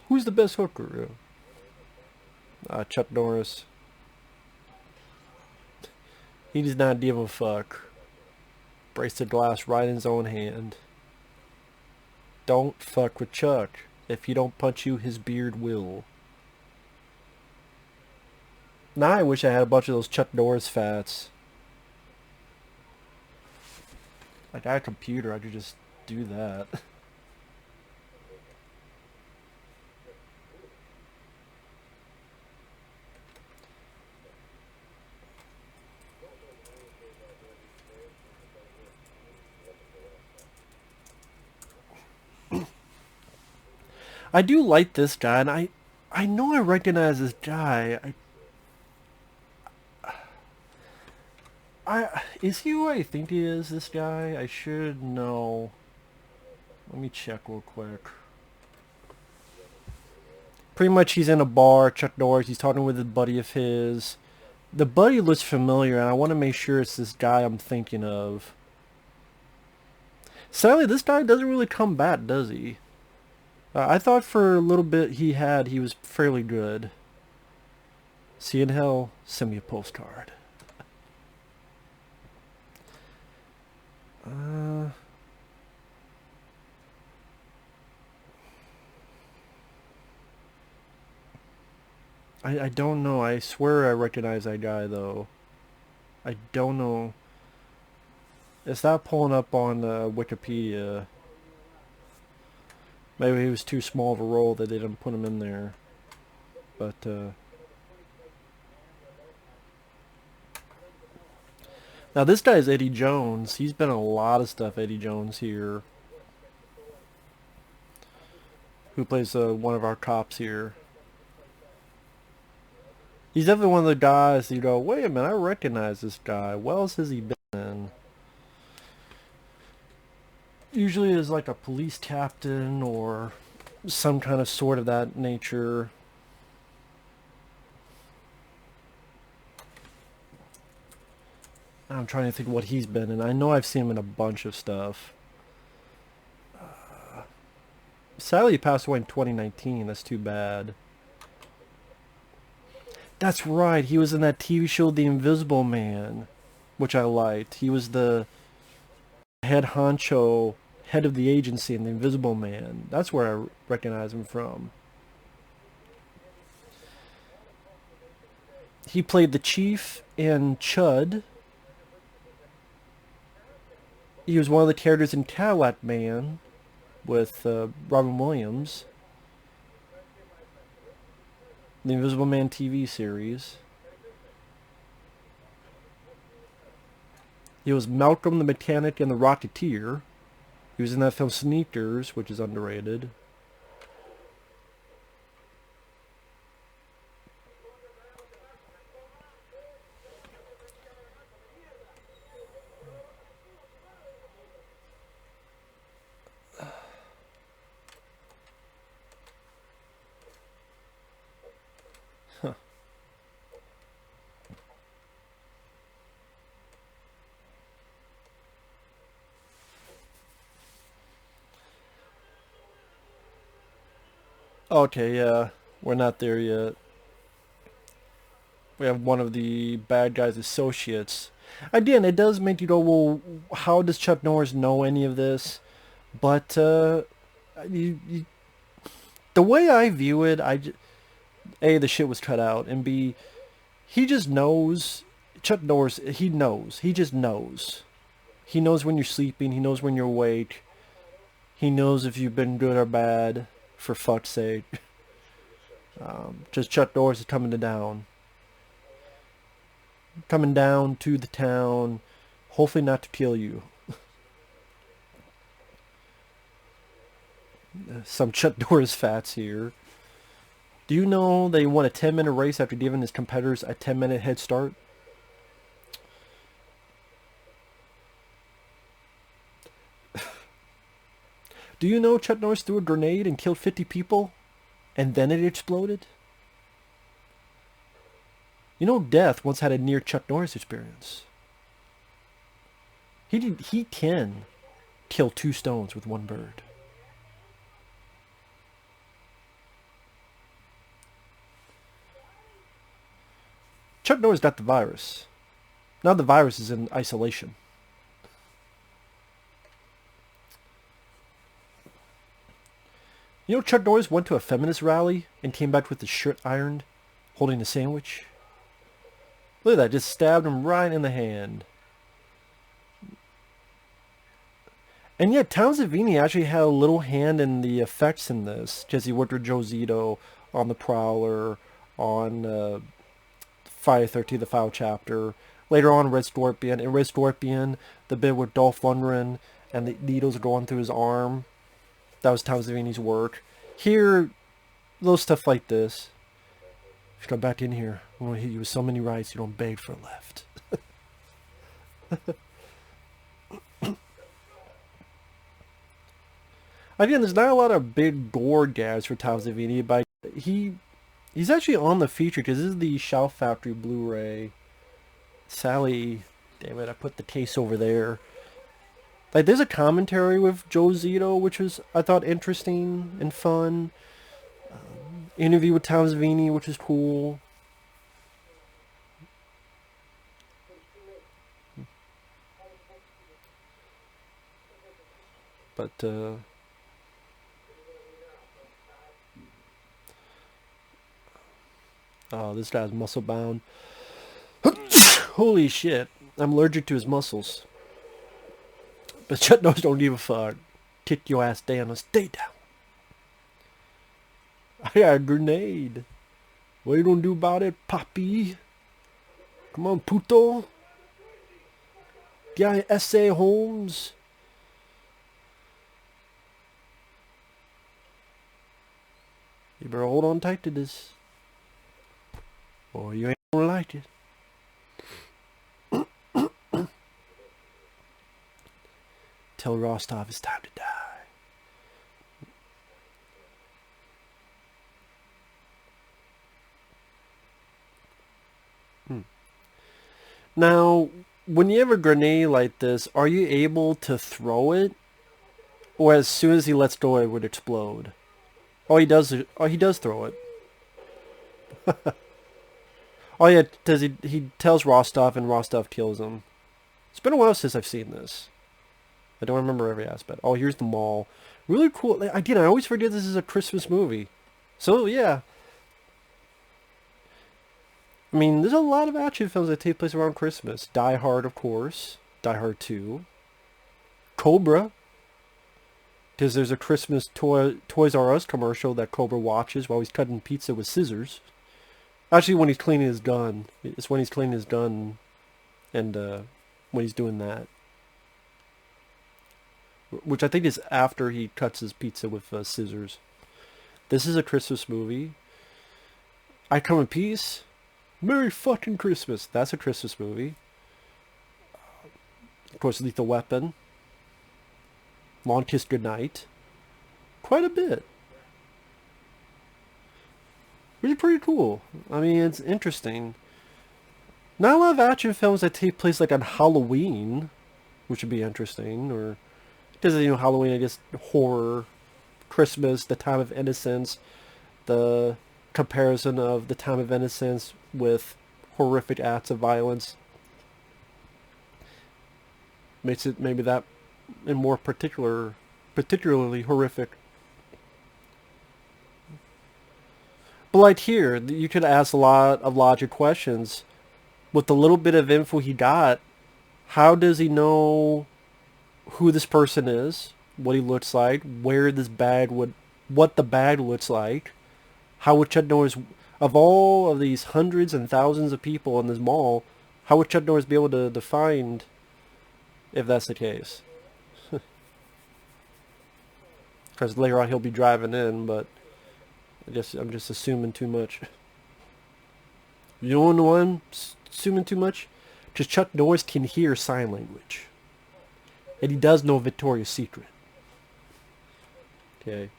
Who's the best hooker? Chuck Norris. He does not give a fuck. Breaks the glass right in his own hand. Don't fuck with Chuck. If he don't punch you, his beard will. Now I wish I had a bunch of those Chuck Norris fats. Like, I had a computer, I could just do that. I do like this guy, and I know I recognize this guy. Is he who I think he is, this guy? I should know. Let me check real quick. Pretty much he's in a bar, Chuck Norris, he's talking with a buddy of his. The buddy looks familiar, and I want to make sure it's this guy I'm thinking of. Sadly, this guy doesn't really come back, does he? I thought for a little bit he was fairly good. See you in hell, send me a postcard. I don't know. I swear I recognize that guy, though. I don't know. It's not pulling up on Wikipedia. Maybe he was too small of a role that they didn't put him in there. But, now this guy's Eddie Jones. He's been in a lot of stuff, Eddie Jones here. Who plays one of our cops here. He's definitely one of the guys you go, wait a minute, I recognize this guy. Where else has he been in? Usually as like a police captain or some kind of sort of that nature. I'm trying to think what he's been in. I know I've seen him in a bunch of stuff. Sadly, he passed away in 2019. That's too bad. That's right. He was in that TV show, The Invisible Man, which I liked. He was the head honcho, head of the agency in The Invisible Man. That's where I recognize him from. He played the chief in Chud. He was one of the characters in Cadillac Man with Robin Williams. The Invisible Man TV series. He was Malcolm the Mechanic in The Rocketeer. He was in that film Sneakers, which is underrated. Okay, yeah. We're not there yet. We have one of the bad guy's associates. Again, it does make you go, well, how does Chuck Norris know any of this? But you, the way I view it, A, the shit was cut out, and B, he just knows. Chuck Norris, he knows. He just knows. He knows when you're sleeping. He knows when you're awake. He knows if you've been good or bad. For fuck's sake. Just Chuck Norris is coming to down. Coming down to the town. Hopefully not to kill you. Some Chuck Norris fats here. Do you know they won a 10-minute race after giving his competitors a 10-minute head start? Do you know Chuck Norris threw a grenade and killed 50 people? And then it exploded? You know Death once had a near Chuck Norris experience. He can kill two stones with one bird. Chuck Norris got the virus. Now the virus is in isolation. You know Chuck Norris went to a feminist rally and came back with his shirt ironed, holding a sandwich? Look at that, just stabbed him right in the hand. And yet, Tom Savini actually had a little hand in the effects in this, because he worked with Joe Zito on The Prowler, on Friday the 13th, the Final Chapter, later on Red Scorpion. In Red Scorpion, the bit with Dolph Lundgren and the needles are going through his arm, that was Tom Savini's work. Here, little stuff like this. If you come back in here, I'm going to hit you with so many rights you don't beg for a left. Again, there's not a lot of big gore gags for Tom Savini, but he's actually on the feature because this is the Shout Factory Blu-ray. Sally, damn it, I put the case over there. Like, there's a commentary with Joe Zito, which was, I thought, interesting and fun. Interview with Tom Savini, which is cool. But, oh, this guy's muscle bound. Holy shit. I'm allergic to his muscles. But Chuck Norris don't give a fuck. Kick your ass down and stay down. I got a grenade. What you gonna do about it, Poppy? Come on, puto. Guy S.A. Holmes. You better hold on tight to this, or you ain't gonna like it. Tell Rostov it's time to die. Now, when you have a grenade like this, are you able to throw it? Or as soon as he lets go, it would explode? Oh, he does. Oh, he does throw it. Oh yeah, because he tells Rostov and Rostov kills him. It's been a while since I've seen this. I don't remember every aspect. Oh, here's the mall. Really cool. Again, I always forget this is a Christmas movie. So yeah. I mean, there's a lot of action films that take place around Christmas. Die Hard, of course. Die Hard 2. Cobra. Because there's a Christmas Toys R Us commercial that Cobra watches while he's cutting pizza with scissors. Actually, when he's cleaning his gun. It's when he's cleaning his gun and when he's doing that. Which I think is after he cuts his pizza with scissors. This is a Christmas movie. I Come in Peace. Merry fucking Christmas. That's a Christmas movie. Of course, Lethal Weapon. Long Kiss Goodnight. Quite a bit. Really pretty cool. I mean, it's interesting. Not a lot of action films that take place like on Halloween, which would be interesting, or because Halloween, I guess, horror, Christmas, the time of innocence. the comparison of the time of innocence with horrific acts of violence makes it maybe that and more particularly horrific. But like here, you could ask a lot of logic questions. With the little bit of info he got, how does he know who this person is, what he looks like, what the bag looks like? How would Chuck Norris, of all of these hundreds and thousands of people in this mall, how would Chuck Norris be able to find if that's the case? Because later on he'll be driving in, but I guess I'm just assuming too much. You don't know why I'm assuming too much? Because Chuck Norris can hear sign language. And he does know Victoria's Secret. Okay.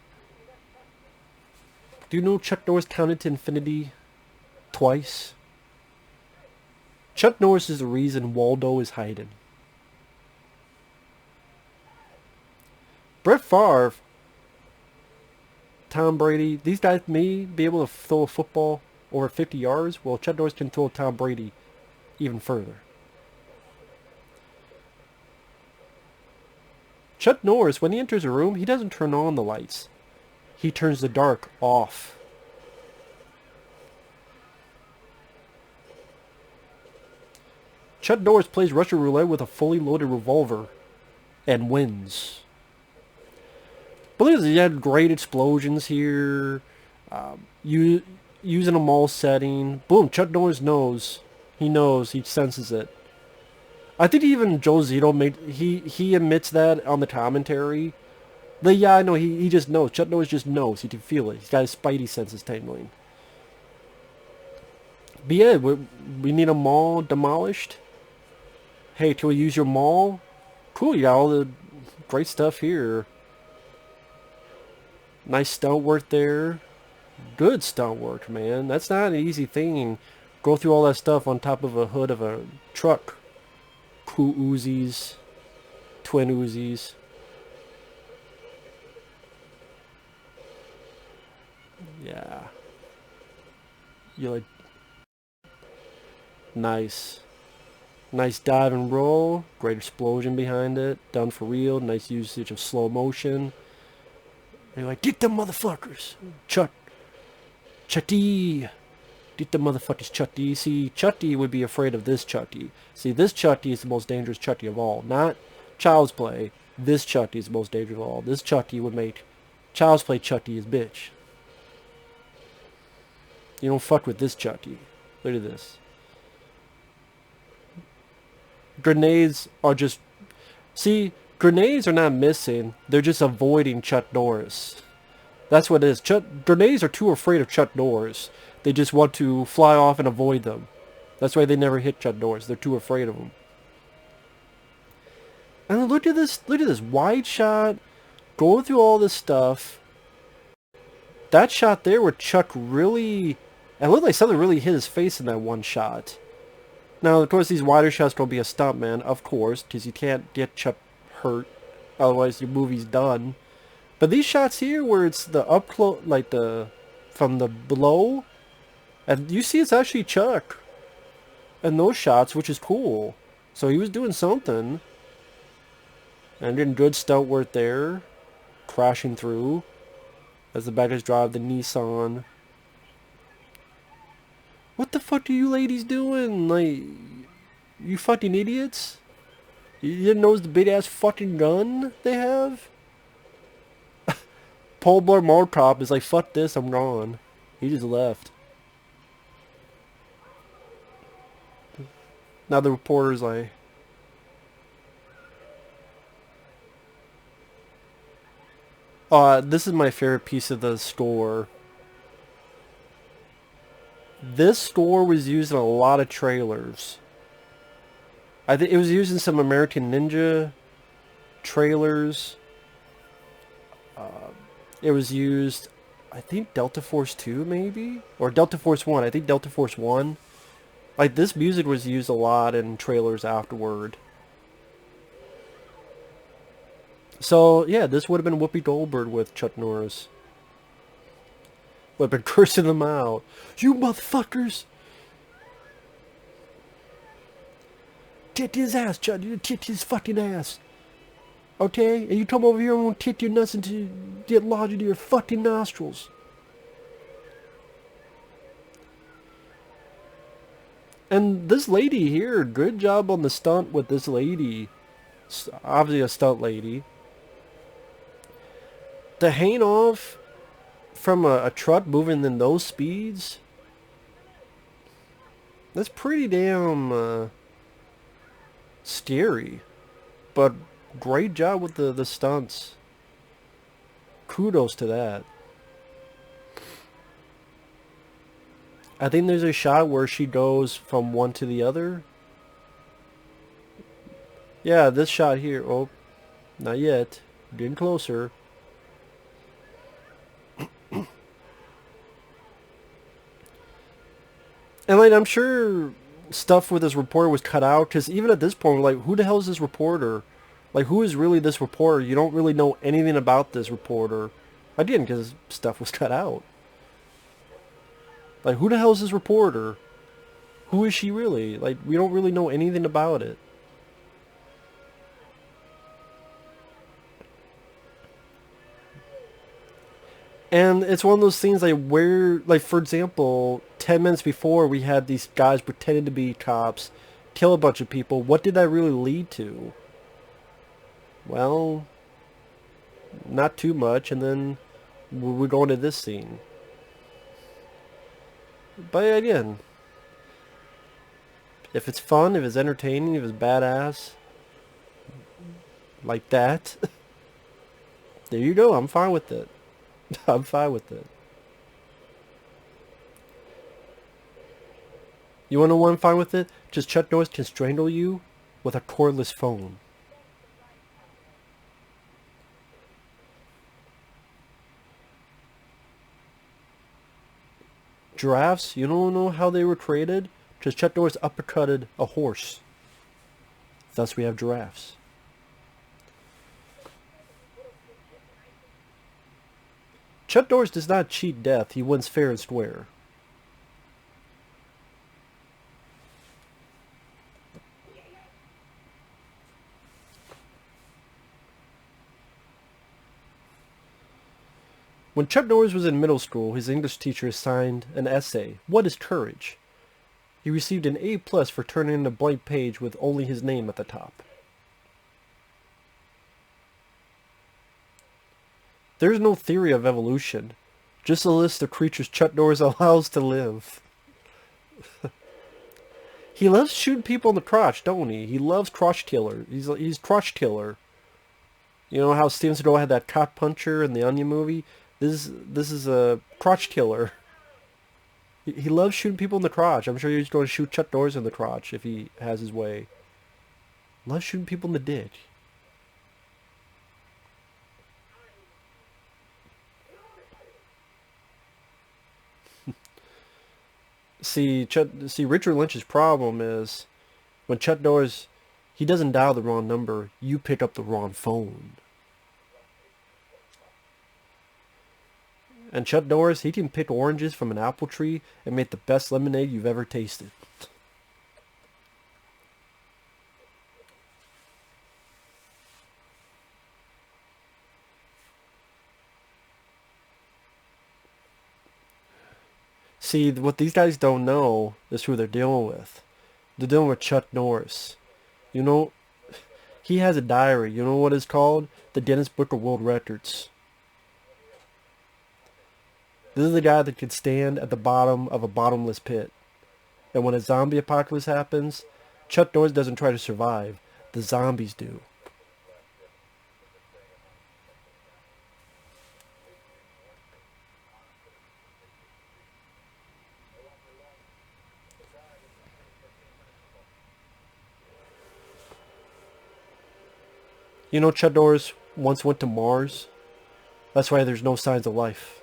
Do you know Chuck Norris counted to infinity twice? Chuck Norris is the reason Waldo is hiding. Brett Favre, Tom Brady, these guys may be able to throw a football over 50 yards. Well, Chuck Norris can throw Tom Brady even further. Chuck Norris, when he enters a room, he doesn't turn on the lights. He turns the dark off. Chuck Norris plays Russian roulette with a fully loaded revolver and wins. But look at this, you had great explosions here. Using a mall setting. Boom, Chuck Norris knows. He knows, he senses it. I think even Joe Zito he admits that on the commentary. But yeah, I know, he just knows. Chuck Norris just knows. He can feel it. He's got his spidey senses tingling. But yeah, we need a mall demolished. Hey, can we use your mall? Cool, you got all the great stuff here. Nice stunt work there. Good stunt work, man. That's not an easy thing. Go through all that stuff on top of a hood of a truck. Two Uzis. Twin Uzis. Yeah. You like... Nice. Nice dive and roll. Great explosion behind it. Done for real. Nice usage of slow motion. They're like, get them motherfuckers. Chutty. Get the motherfuckers, Chutty. See, Chutty would be afraid of this Chutty. See, this Chutty is the most dangerous Chutty of all. Not Child's Play. This Chutty is the most dangerous of all. This Chutty would make Child's Play Chutty his bitch. You don't fuck with this Chutty. Look at this. Grenades are just... See, grenades are not missing. They're just avoiding Chuck Norris. That's what it is. Grenades are too afraid of Chuck Norris. They just want to fly off and avoid them. That's why they never hit Chuck Norris. They're too afraid of him. And look at this. Look at this wide shot. Going through all this stuff. That shot there where Chuck really... It looked like something really hit his face in that one shot. Now, of course, these wider shots don't be a stuntman, of course, because you can't get Chuck hurt. Otherwise, your movie's done. But these shots here, where it's the up close, like the from the below, and you see it's actually Chuck. And those shots, which is cool. So he was doing something. And then good stunt work there, crashing through as the bad guys drive the Nissan. What the fuck are you ladies doing? Like, you fucking idiots? You didn't notice the big ass fucking gun they have? Paul Blart Mall Cop is like, fuck this, I'm gone. He just left. Now the reporter's like... this is my favorite piece of the score. This score was used in a lot of trailers. I think it was used in some American Ninja trailers. It was used, I think, Delta Force 2 maybe? Or Delta Force 1. I think Delta Force 1. Like, this music was used a lot in trailers afterward. So, yeah, this would have been Whoopi Goldberg with Chuck Norris. We've been cursing them out. You motherfuckers! Tit his ass, Chud. You tit his fucking ass. Okay? And you come over here and won't tit your nuts into get lodged into your fucking nostrils. And this lady here, good job on the stunt with this lady. Obviously a stunt lady. To hang off from a truck moving in those speeds, that's pretty damn scary. But great job with the stunts. Kudos to that. I think there's a shot where she goes from one to the other. Yeah, this shot here. Oh, not yet. Getting closer. And like, I'm sure stuff with this reporter was cut out, because even at this point, we're like, who the hell is this reporter? Like, who is really this reporter? You don't really know anything about this reporter. Again, because stuff was cut out. Like, who the hell is this reporter? Who is she really? Like, we don't really know anything about it. And it's one of those things like where, like for example, 10 minutes before we had these guys pretending to be cops, kill a bunch of people. What did that really lead to? Well, not too much, and then we're going to this scene. But again, if it's fun, if it's entertaining, if it's badass, like that, there you go, I'm fine with it. I'm fine with it. You wanna know why I'm fine with it? Just Chuck Norris can strangle you with a cordless phone. Giraffes, you don't know how they were created? Just Chuck Norris uppercutted a horse. Thus we have giraffes. Chuck Norris does not cheat death. He wins fair and square. When Chuck Norris was in middle school, his English teacher assigned an essay, What is Courage? He received an A+ for turning in a blank page with only his name at the top. There's no theory of evolution, just a list of creatures Chuck Norris allows to live. He loves shooting people in the crotch, don't he? He loves crotch killer. He's crotch killer. You know how Steven Seagal had that cock puncher in the Onion movie? This is a crotch killer. He loves shooting people in the crotch. I'm sure he's going to shoot Chuck Norris in the crotch if he has his way. Loves shooting people in the dick. See, Richard Lynch's problem is when Chuck Norris, he doesn't dial the wrong number. You pick up the wrong phone. And Chuck Norris, he can pick oranges from an apple tree and make the best lemonade you've ever tasted. See, what these guys don't know is who they're dealing with. They're dealing with Chuck Norris. You know, he has a diary. You know what it's called? The Guinness Book of World Records. This is the guy that can stand at the bottom of a bottomless pit. And when a zombie apocalypse happens, Chuck Norris doesn't try to survive. The zombies do. You know, Chuck Norris once went to Mars. That's why there's no signs of life.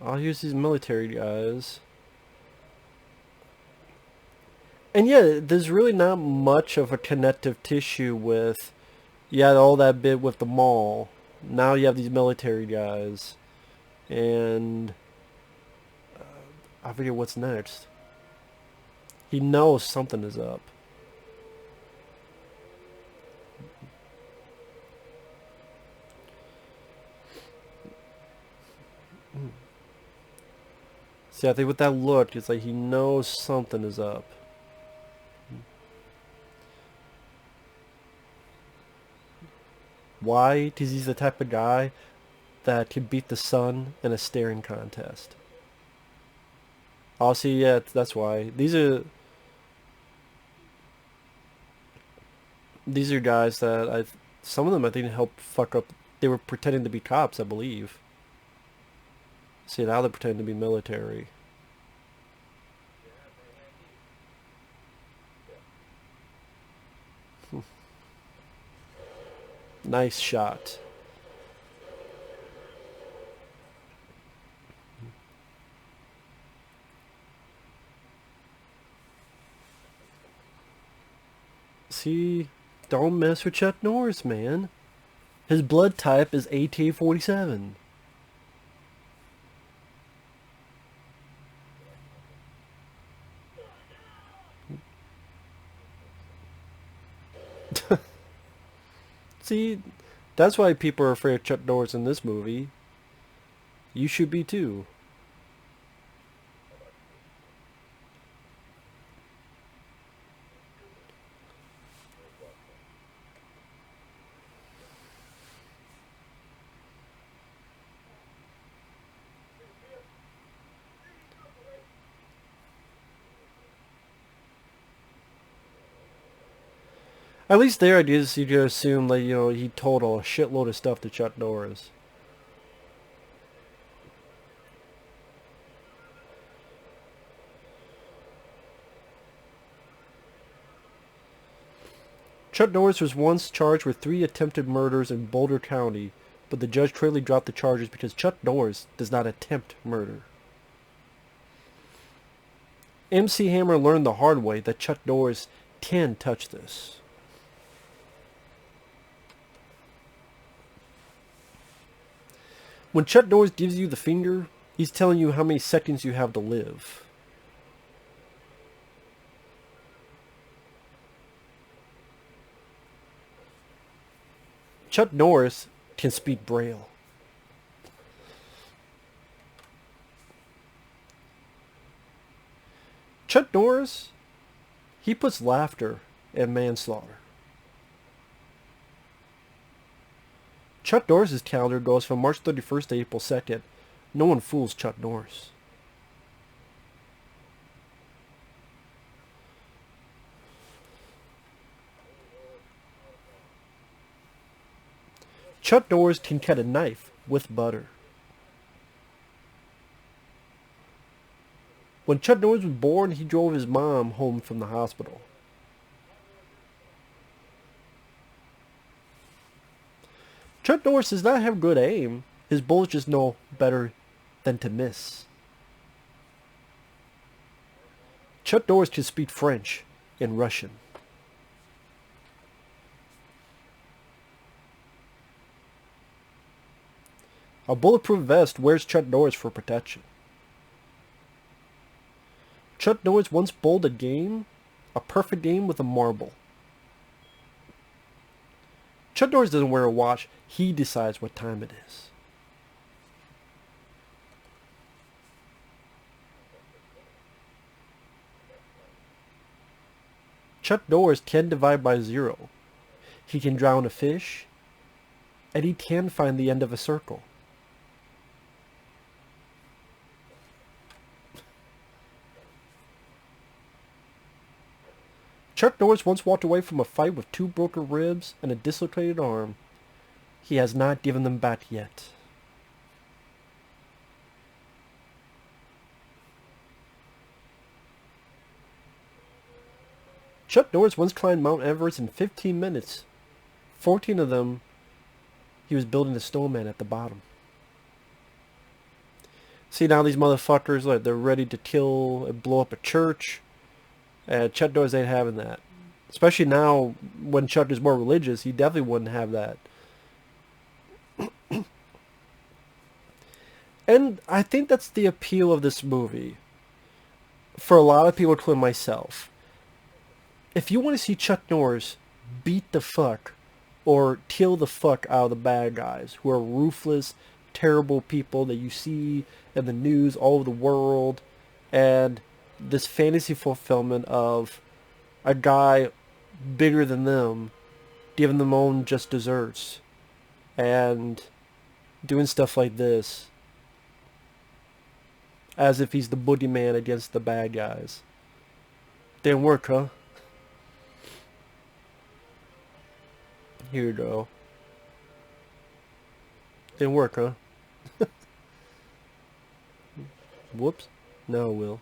I'll use these military guys. And yeah, there's really not much of a connective tissue with, yeah, all that bit with the mall. Now you have these military guys. And I forget what's next. He knows something is up. See, I think with that look, it's like he knows something is up. Why? Because he's the type of guy that can beat the sun in a staring contest. Oh, see, yeah, that's why. These are guys that some of them I think helped fuck up. They were pretending to be cops, I believe. See, now they're pretending to be military. Nice shot. See, don't mess with Chuck Norris, man. His blood type is ATA-47. See, that's why people are afraid of Chuck Norris in this movie. You should be too. At least their idea is you can assume that, he told a shitload of stuff to Chuck Norris. Chuck Norris was once charged with 3 attempted murders in Boulder County, but the judge clearly dropped the charges because Chuck Norris does not attempt murder. MC Hammer learned the hard way that Chuck Norris can touch this. When Chuck Norris gives you the finger, he's telling you how many seconds you have to live. Chuck Norris can speak Braille. Chuck Norris, he puts laughter in manslaughter. Chuck Norris's calendar goes from March 31st to April 2nd. No one fools Chuck Norris. Chuck Norris can cut a knife with butter. When Chuck Norris was born, he drove his mom home from the hospital. Chuck Norris does not have good aim. His bullets just know better than to miss. Chuck Norris can speak French and Russian. A bulletproof vest wears Chuck Norris for protection. Chuck Norris once bowled a game, a perfect game with a marble. Chuck Norris doesn't wear a watch. He decides what time it is. Chuck Norris can divide by 0. He can drown a fish, and he can find the end of a circle. Chuck Norris once walked away from a fight with 2 broken ribs and a dislocated arm. He has not given them back yet. Chuck Norris once climbed Mount Everest in 15 minutes. 14 of them, he was building a snowman at the bottom. See, now these motherfuckers, like, they're ready to kill and blow up a church. And Chuck Norris ain't having that. Especially now, when Chuck is more religious, he definitely wouldn't have that. And I think that's the appeal of this movie. For a lot of people, including myself. If you want to see Chuck Norris beat the fuck or kill the fuck out of the bad guys who are ruthless, terrible people that you see in the news all over the world, and this fantasy fulfillment of a guy bigger than them giving them own just desserts and doing stuff like this as if he's the boogeyman against the bad guys. Didn't work, huh? Here you go. Didn't work, huh? Whoops. No, it will.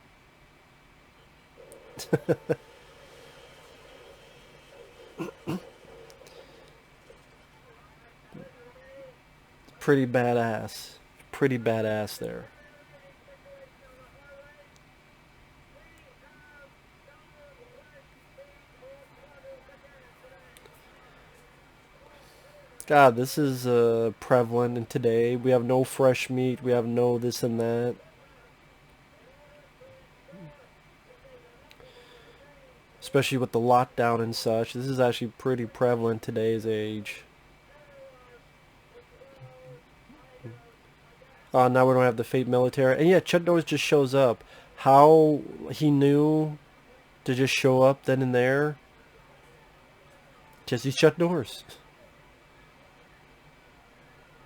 Pretty badass. Pretty badass there. God, this is prevalent in today. We have no fresh meat. We have no this and that. Especially with the lockdown and such. This is actually pretty prevalent today's age. Now we don't have the fake military. And yeah, Chuck Norris just shows up. How he knew to just show up then and there? Because he's Chuck Norris.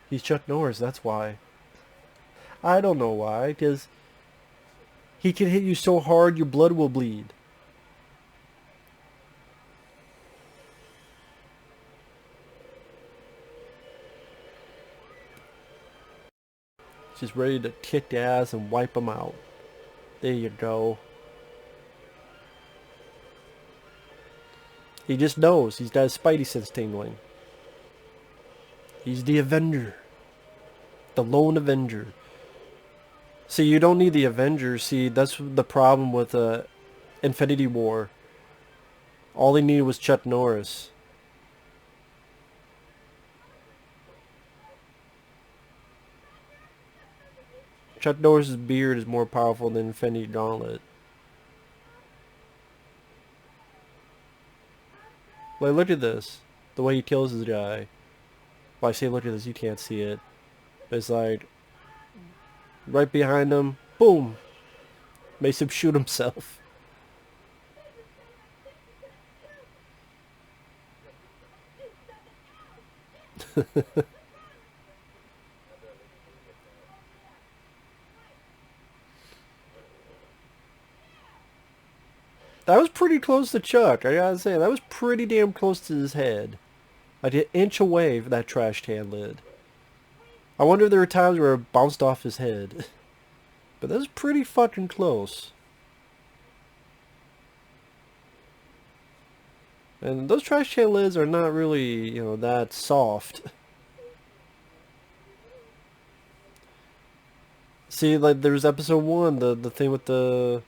He's Chuck Norris, that's why. I don't know why, because he can hit you so hard your blood will bleed. Just ready to kick the ass and wipe them out. There you go. He just knows. He's got his spidey sense tingling. He's the Avenger. The lone Avenger. See, you don't need the Avengers. See, that's the problem with Infinity War. All they needed was Chuck Norris. Chuck Norris's beard is more powerful than Infinity Gauntlet. Like, look at this. The way he kills this guy. Well, I say look at this, you can't see it. But it's like, right behind him, boom! Makes him shoot himself. That was pretty close to Chuck, I gotta say. That was pretty damn close to his head. Like an inch away from that trash can lid. I wonder if there were times where it bounced off his head. But that was pretty fucking close. And those trash can lids are not really, you know, that soft. See, like, there's episode 1, the thing with the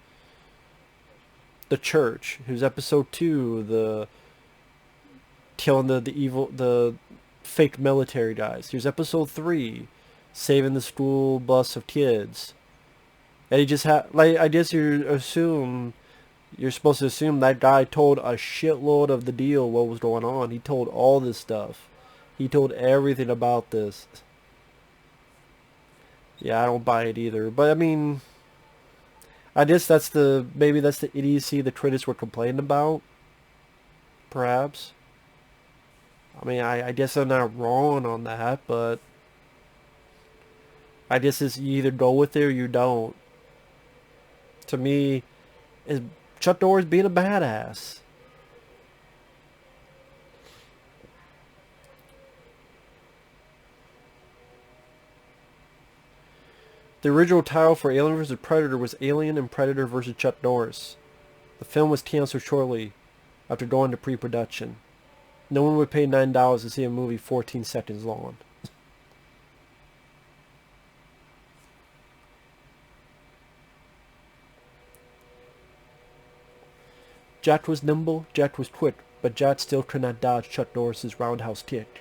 church. Here's episode 2, the killing the fake military guys. Here's episode 3, saving the school bus of kids. And he just like, I guess you're supposed to assume that guy told a shitload of the deal, what was going on. He told all this stuff. He told everything about this. Yeah, I don't buy it either. But I mean, I guess maybe that's the idiocy the critics were complaining about. Perhaps. I mean, I guess I'm not wrong on that, but I guess it's you either go with it or you don't. To me, is Chuck Norris being a badass. The original title for Alien vs. Predator was Alien and Predator vs. Chuck Norris. The film was canceled shortly after going to pre-production. No one would pay $9 to see a movie 14 seconds long. Jack was nimble, Jack was quick, but Jack still could not dodge Chuck Norris's roundhouse kick.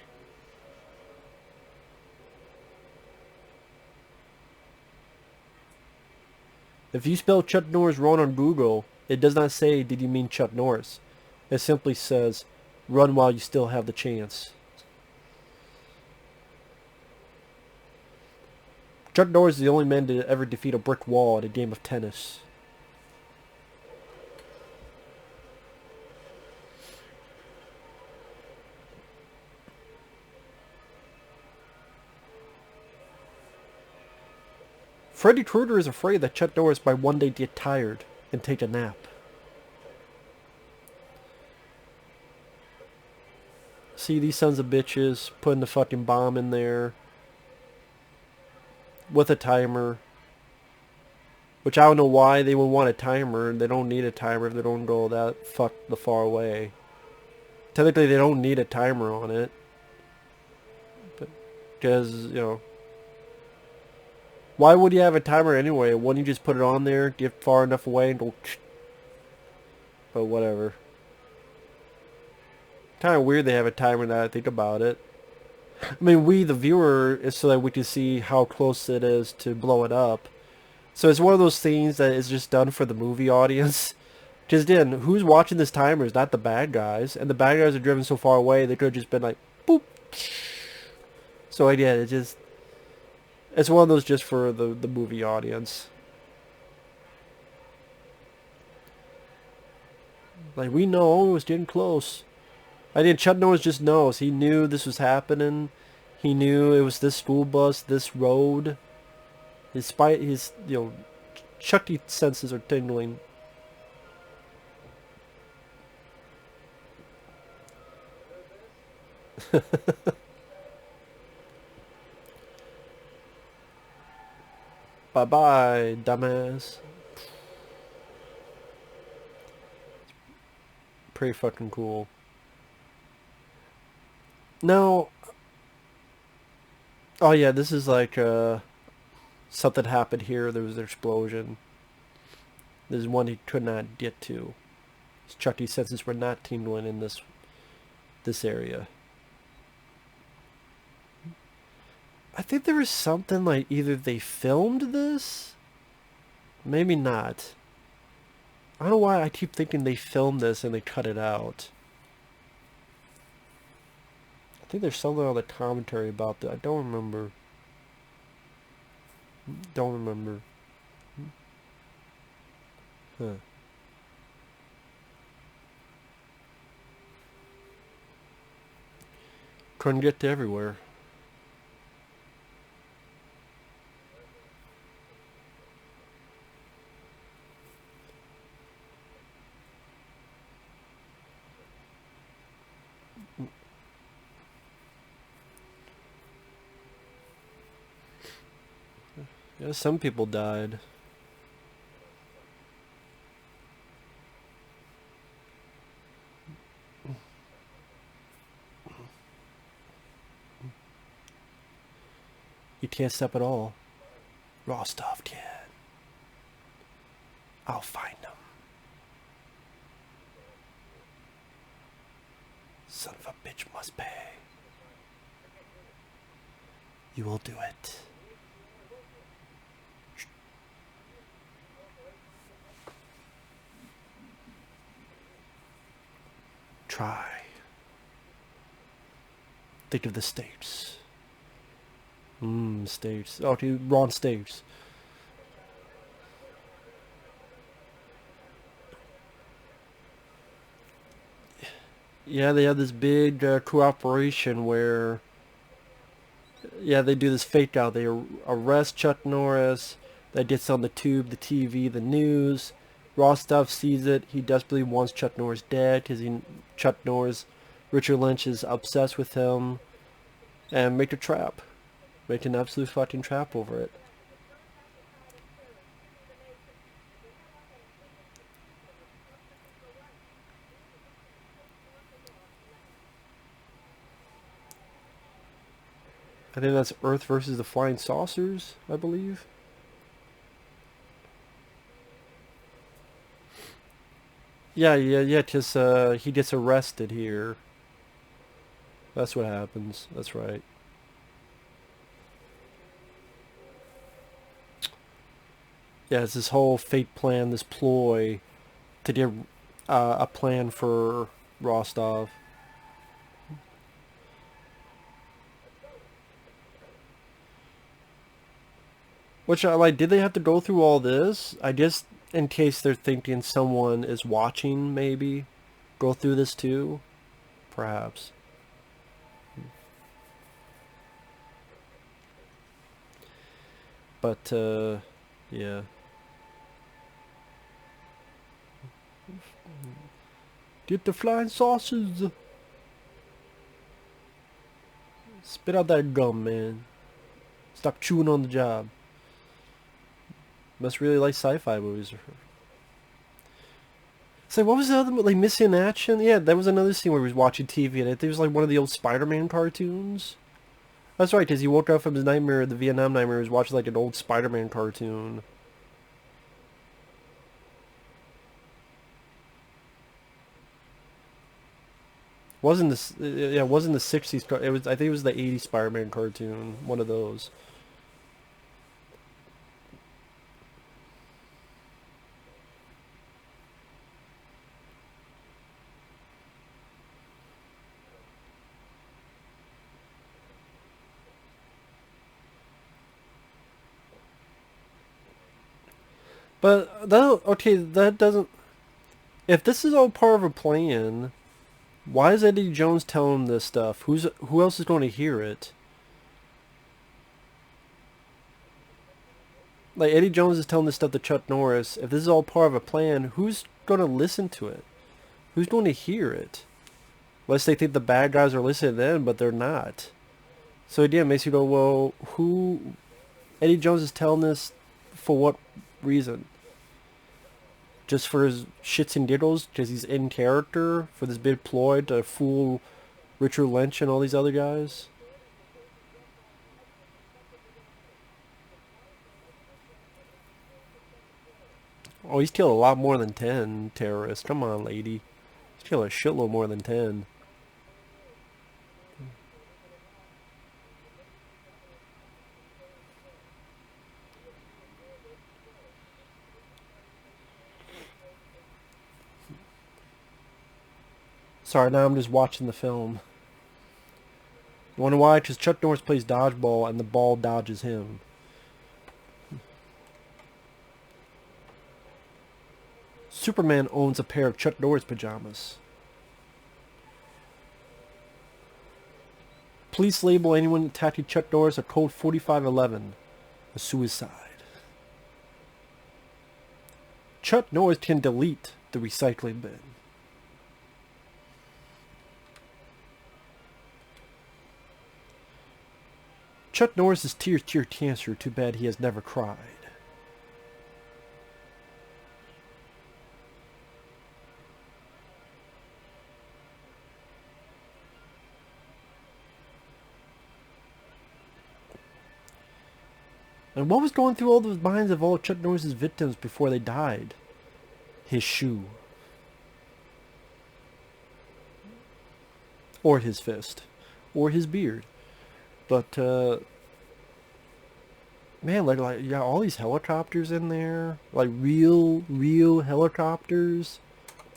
If you spell Chuck Norris wrong on Google, it does not say, did you mean Chuck Norris? It simply says, run while you still have the chance. Chuck Norris is the only man to ever defeat a brick wall at a game of tennis. Freddy Krueger is afraid that Chuck Norris might one day get tired and take a nap. See these sons of bitches putting the fucking bomb in there with a timer. Which I don't know why they would want a timer. They don't need a timer if they don't go that the far away. Technically they don't need a timer on it. Because, you know, why would you have a timer anyway? Wouldn't you just put it on there, get far enough away and go... But whatever. Kind of weird they have a timer now I think about it. I mean, we, the viewer, is so that we can see how close it is to blow it up. So it's one of those things that is just done for the movie audience. Because then, who's watching this timer is not the bad guys. And the bad guys are driven so far away, they could have just been like, boop. So yeah, it's one of those just for the movie audience. Like, we know it was getting close. I think Chuck Norris just knows. He knew this was happening. He knew it was this school bus, this road. His, you know, Chucky senses are tingling. Bye-bye, dumbass. Pretty fucking cool. Now... Oh yeah, this is like, something happened here. There was an explosion. There's one he could not get to. His Chucky senses were not tingling in this area. I think there was something like either they filmed this, maybe not. I don't know why I keep thinking they filmed this and they cut it out. I think there's something on the commentary about that. I don't remember. Don't remember. Huh. Couldn't get to everywhere. Yeah, some people died. You can't step at all. Raw stuff, kid. I'll find them. Son of a bitch must pay. You will do it. Try. Think of the states. States. Oh, dude, wrong states. Yeah, they have this big cooperation where, yeah, they do this fake out. They arrest Chuck Norris. That gets on the tube, the TV, the news. Rostov sees it. He desperately wants Chuck Norris dead because Chuck Norris, Richard Lynch is obsessed with him, and make a trap. Make an absolute fucking trap over it. I think that's Earth versus the Flying Saucers, I believe. Yeah. Just he gets arrested here. That's what happens. That's right. Yeah, it's this whole fake plan, this ploy to get a plan for Rostov. Which I like. Did they have to go through all this? I guess in case they're thinking someone is watching, maybe go through this too, perhaps. But yeah. Get the flying saucers. Spit out that gum, man. Stop chewing on the job. Must really like sci-fi movies. So what was the other like Missing in Action? Yeah, that was another scene where he was watching TV and I think it was like one of the old Spider-Man cartoons. That's right, because he woke up from his nightmare, the Vietnam nightmare. He was watching like an old Spider-Man cartoon. Wasn't this? Yeah, it wasn't the '60s. It was. I think it was the '80s Spider-Man cartoon. One of those. But that okay. That doesn't. If this is all part of a plan, why is Eddie Jones telling this stuff? Who else is going to hear it? Like Eddie Jones is telling this stuff to Chuck Norris. If this is all part of a plan, who's going to listen to it? Who's going to hear it? Unless they think the bad guys are listening then, but they're not. So again, it makes you go, well, who? Eddie Jones is telling this for what reason? Just for his shits and giggles? Because he's in character for this big ploy to fool Richard Lynch and all these other guys? Oh, he's killed a lot more than 10 terrorists. Come on, lady. He's killed a shitload more than 10. Sorry, now I'm just watching the film. You wonder why? Because Chuck Norris plays dodgeball and the ball dodges him. Superman owns a pair of Chuck Norris pajamas. Police label anyone attacking Chuck Norris a code 4511, a suicide. Chuck Norris can delete the recycling bin. Chuck Norris's tears cure cancer. Too bad he has never cried. And what was going through all the minds of all Chuck Norris's victims before they died? His shoe. Or his fist. Or his beard. But, man, like, yeah, all these helicopters in there. Like, real helicopters.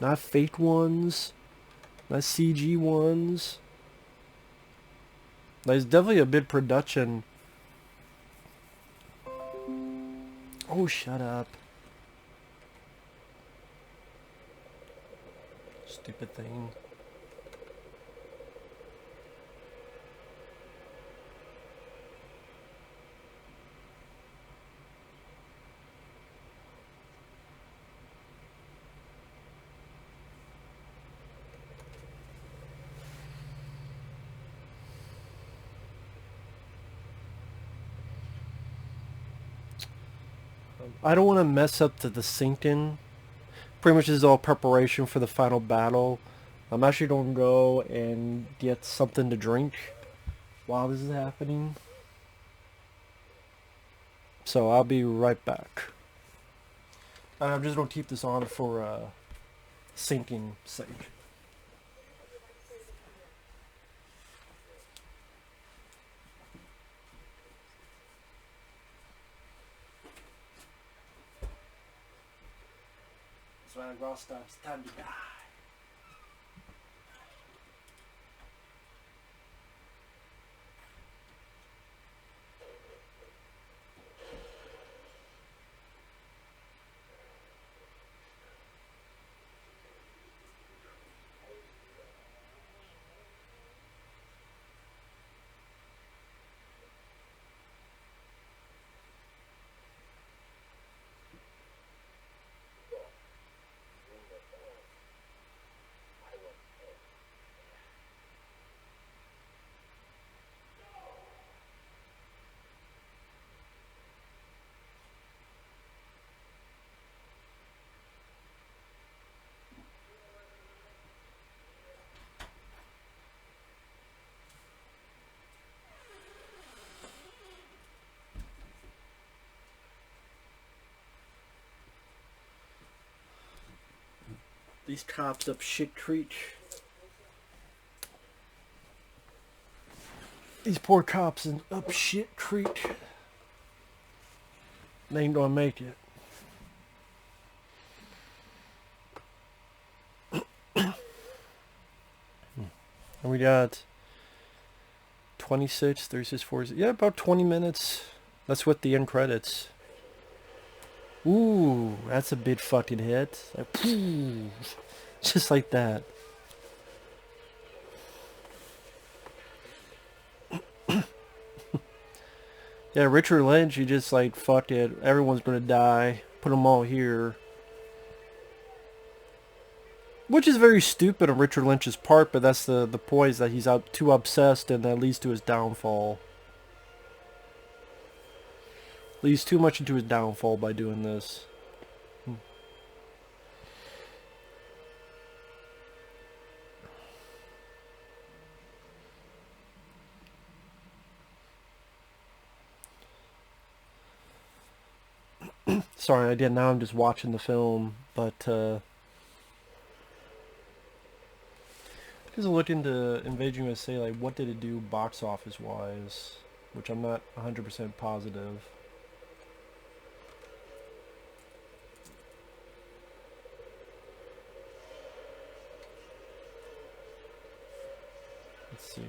Not fake ones. Not CG ones. Like, it's definitely a big production. Oh, shut up. Stupid thing. I don't want to mess up the syncing. Pretty much this is all preparation for the final battle. I'm actually going to go and get something to drink while this is happening. So I'll be right back. I'm just going to keep this on for sinking sake. So when the grass stops, it's time to die. These cops up shit creek. These poor cops in up shit creek. They ain't gonna make it. And we got 26, 36, 40. Yeah, about 20 minutes. That's with the end credits. Ooh, that's a big fucking hit. Like, just like that. Yeah, Richard Lynch, he just like, fuck it. Everyone's gonna die. Put them all here. Which is very stupid on Richard Lynch's part, but that's the point, is that he's too obsessed, and that leads to his downfall. Leads too much into his downfall by doing this. Sorry, I did. Now I'm just watching the film, but just look into Invasion U.S.A. Like, what did it do box office wise, which I'm not 100% positive. Let's see.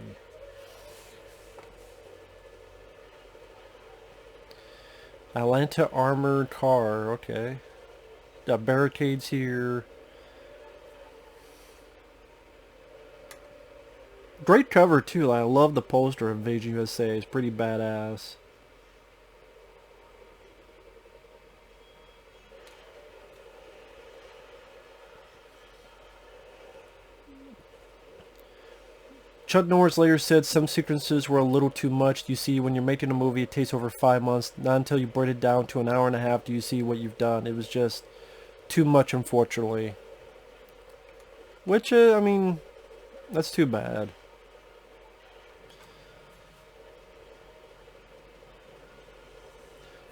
Atlanta armored car, okay. Got barricades here. Great cover too. I love the poster of Invasion U.S.A. It's pretty badass. Chuck Norris later said some sequences were a little too much. You see, when you're making a movie, it takes over 5 months. Not until you bring it down to an hour and a half do you see what you've done. It was just too much, unfortunately. Which, I mean, that's too bad.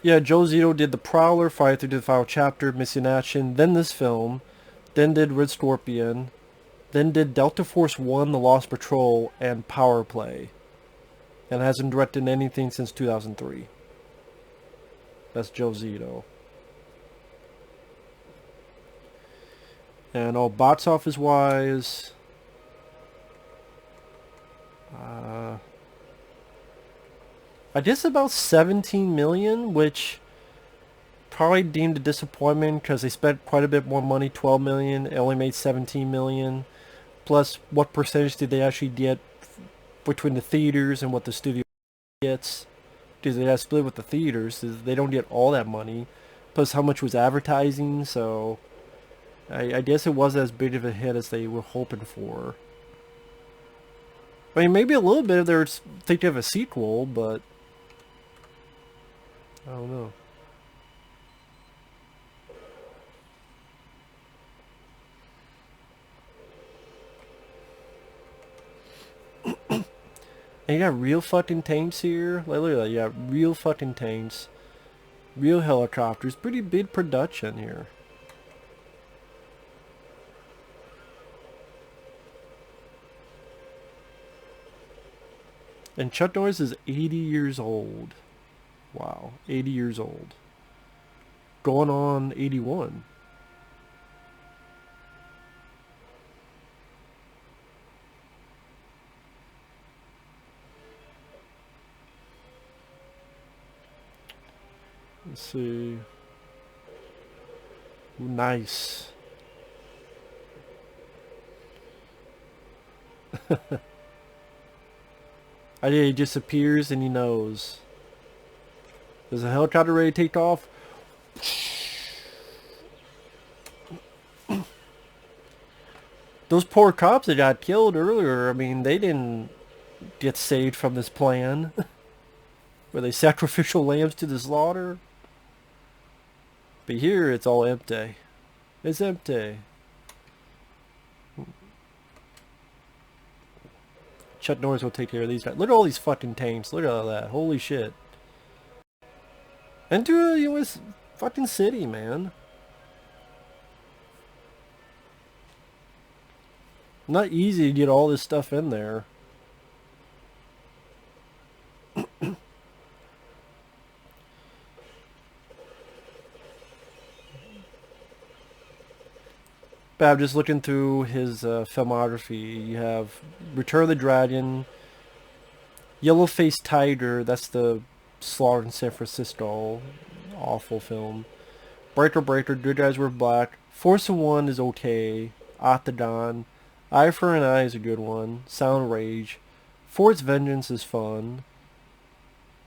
Yeah, Joe Zito did The Prowler, Fire Through the Final Chapter, Missing Action, then this film, then did Red Scorpion, then did Delta Force 1, The Lost Patrol, and Power Play. And hasn't directed anything since 2003. That's Joe Zito. And all box office wise, I guess about 17 million, which probably deemed a disappointment because they spent quite a bit more money, 12 million. It only made 17 million. Plus, what percentage did they actually get between the theaters and what the studio gets? Because they have split with the theaters, so they don't get all that money. Plus, how much was advertising? So, I guess it wasn't as big of a hit as they were hoping for. I mean, maybe a little bit if they're thinking of a sequel, but I don't know. And you got real fucking tanks here. Like, look at that. You got real fucking tanks. Real helicopters. Pretty big production here. And Chuck Norris is 80 years old. Wow, 80 years old. Going on 81. Let's see. Ooh, nice. He disappears and he knows. There's a helicopter ready to take off. Those poor cops that got killed earlier, I mean, they didn't get saved from this plan. Were they sacrificial lambs to the slaughter? But here, it's all empty. It's empty. Chuck Norris will take care of these guys. Look at all these fucking tanks. Look at all that. Holy shit. Into a U.S. fucking city, man. Not easy to get all this stuff in there. But I'm just looking through his filmography. You have Return of the Dragon, Yellow-Faced Tiger, that's the Slaughter in San Francisco, awful film. Breaker Breaker, Good Guys Wear Black, Force of One is okay, Octagon, Eye for an Eye is a good one, Sound Rage, Force Vengeance is fun,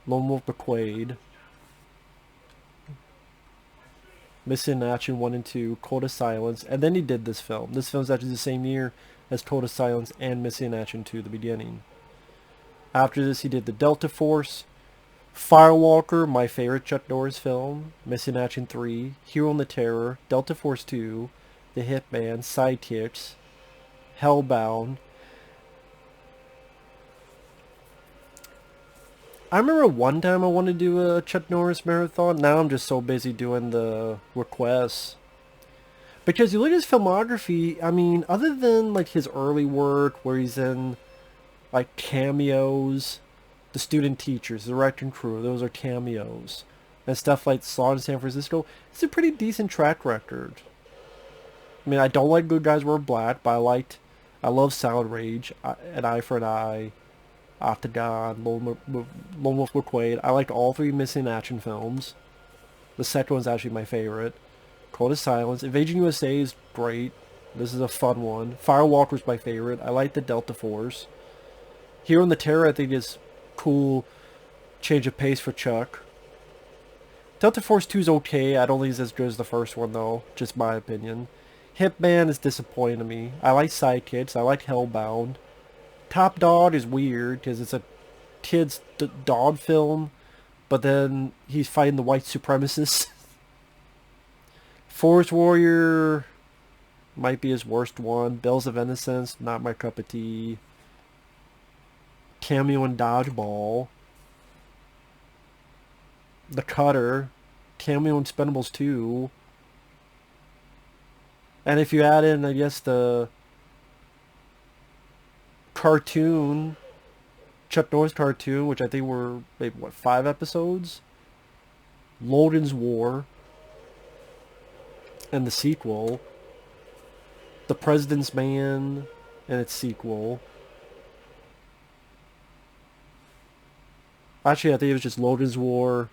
Lone Wolf McQuade, Missing in Action 1 and 2, Code of Silence, and then he did this film. This film's actually the same year as Code of Silence and Missing in Action 2, the beginning. After this, he did The Delta Force, Firewalker, my favorite Chuck Norris film, Missing in Action 3, Hero and the Terror, Delta Force 2, The Hitman, Sidekicks, Hellbound. I remember one time I wanted to do a Chuck Norris marathon. Now I'm just so busy doing the requests. Because you look at his filmography, I mean, other than like his early work where he's in like cameos, The Student Teachers, The Wrecking Crew, those are cameos. And stuff like Slaughter in San Francisco, it's a pretty decent track record. I mean, I don't like Good Guys Wear Black, but I love Sound Rage, An Eye for an Eye, Octagon, Lone Wolf McQuade. I liked all three Missing in Action films. The second one's actually my favorite. Code of Silence. Invasion U.S.A. is great. This is a fun one. Firewalker's my favorite. I like the Delta Force. Hero and the Terror I think is cool. Change of pace for Chuck. Delta Force 2 is okay. I don't think it's as good as the first one though. Just my opinion. Hitman is disappointing to me. I like Sidekicks. I like Hellbound. Top Dog is weird because it's a kid's dog film, but then he's fighting the white supremacists. Forest Warrior might be his worst one. Bells of Innocence, not my cup of tea. Cameo in Dodgeball. The Cutter. Cameo in Expendables 2. And if you add in, I guess, the cartoon, Chuck Norris cartoon, which I think were maybe, 5 episodes? Logan's War. And the sequel. The President's Man and its sequel. Actually, I think it was just Logan's War.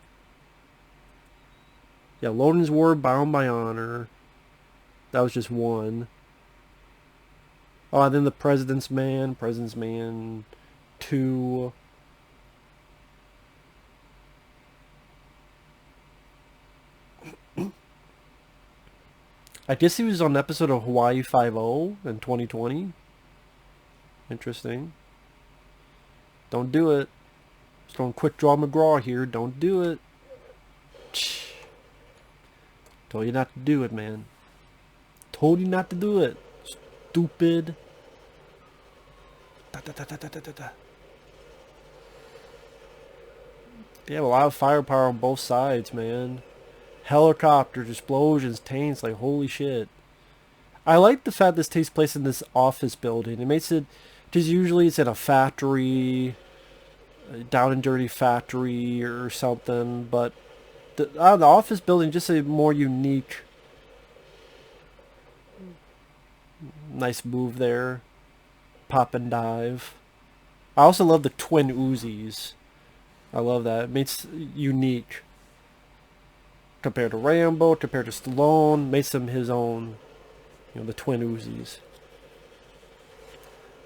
Yeah, Logan's War, Bound by Honor. That was just one. Oh, and then The President's Man 2. I guess he was on an episode of Hawaii Five-0 in 2020. Interesting. Don't do it. Just going quick draw McGraw here. Don't do it. Told you not to do it, man. Told you not to do it. Stupid. Da, da, da, da, da, da, da. They have a lot of firepower on both sides, man. Helicopters, explosions, tanks, like holy shit. I like the fact this takes place in this office building. It makes it, because usually it's in a factory Down and Dirty Factory or something. But the office building, just a more unique, nice move there. Pop and dive. I also love the twin Uzis. I love that. It makes unique compared to Rambo, compared to Stallone. Makes him his own. You know, the twin Uzis.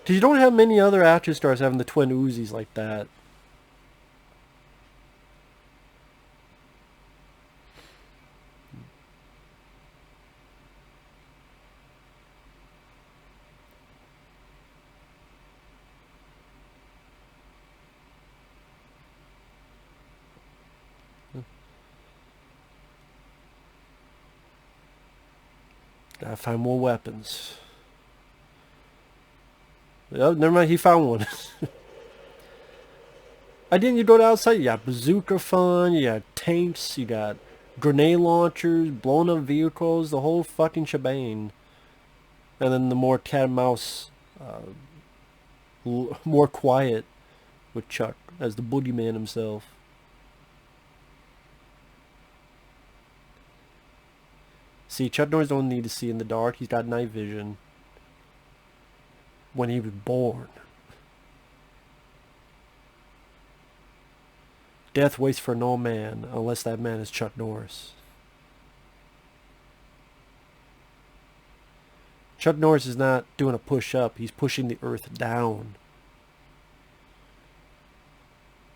Because you don't have many other action stars having the twin Uzis like that. Gotta find more weapons. Oh, never mind, he found one. I didn't you go outside? You got bazooka fun, you got tanks, you got grenade launchers, blown up vehicles, the whole fucking shebang. And then the more cat and mouse, more quiet with Chuck as the boogeyman himself. See, Chuck Norris don't need to see in the dark. He's got night vision. When he was born. Death waits for no man unless that man is Chuck Norris. Chuck Norris is not doing a push-up. He's pushing the earth down.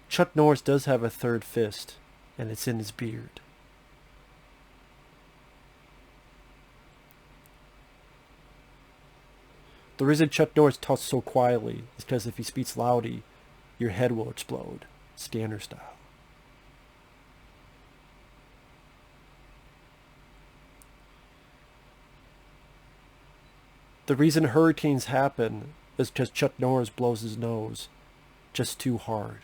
Chuck Norris does have a third fist, and it's in his beard. The reason Chuck Norris talks so quietly is because if he speaks loudly, your head will explode, Scanner style. The reason hurricanes happen is because Chuck Norris blows his nose just too hard.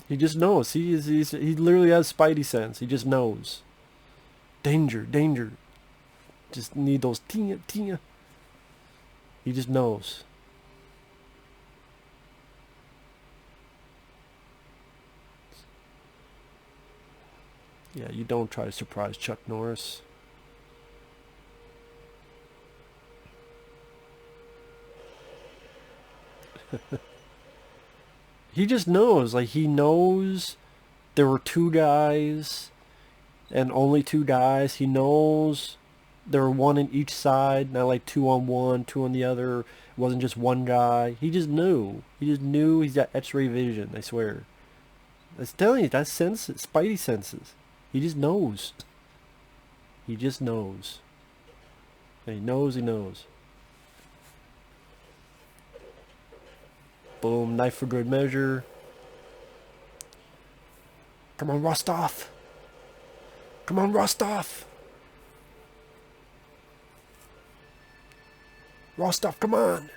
He just knows. He literally has spidey sense. He just knows. Danger, danger. Just need those tia, tia. He just knows. Yeah, you don't try to surprise Chuck Norris. He just knows. Like, he knows there were two guys and only two guys. He knows there were one in each side, not like two on one, two on the other. It wasn't just one guy. He just knew. He just knew. He's got X-ray vision, I swear. I was telling you, that's senses, spidey senses. He just knows. He just knows. And he knows he knows. Boom, knife for good measure. Come on, Rostov. Come on, Rostov. Rostov, come on.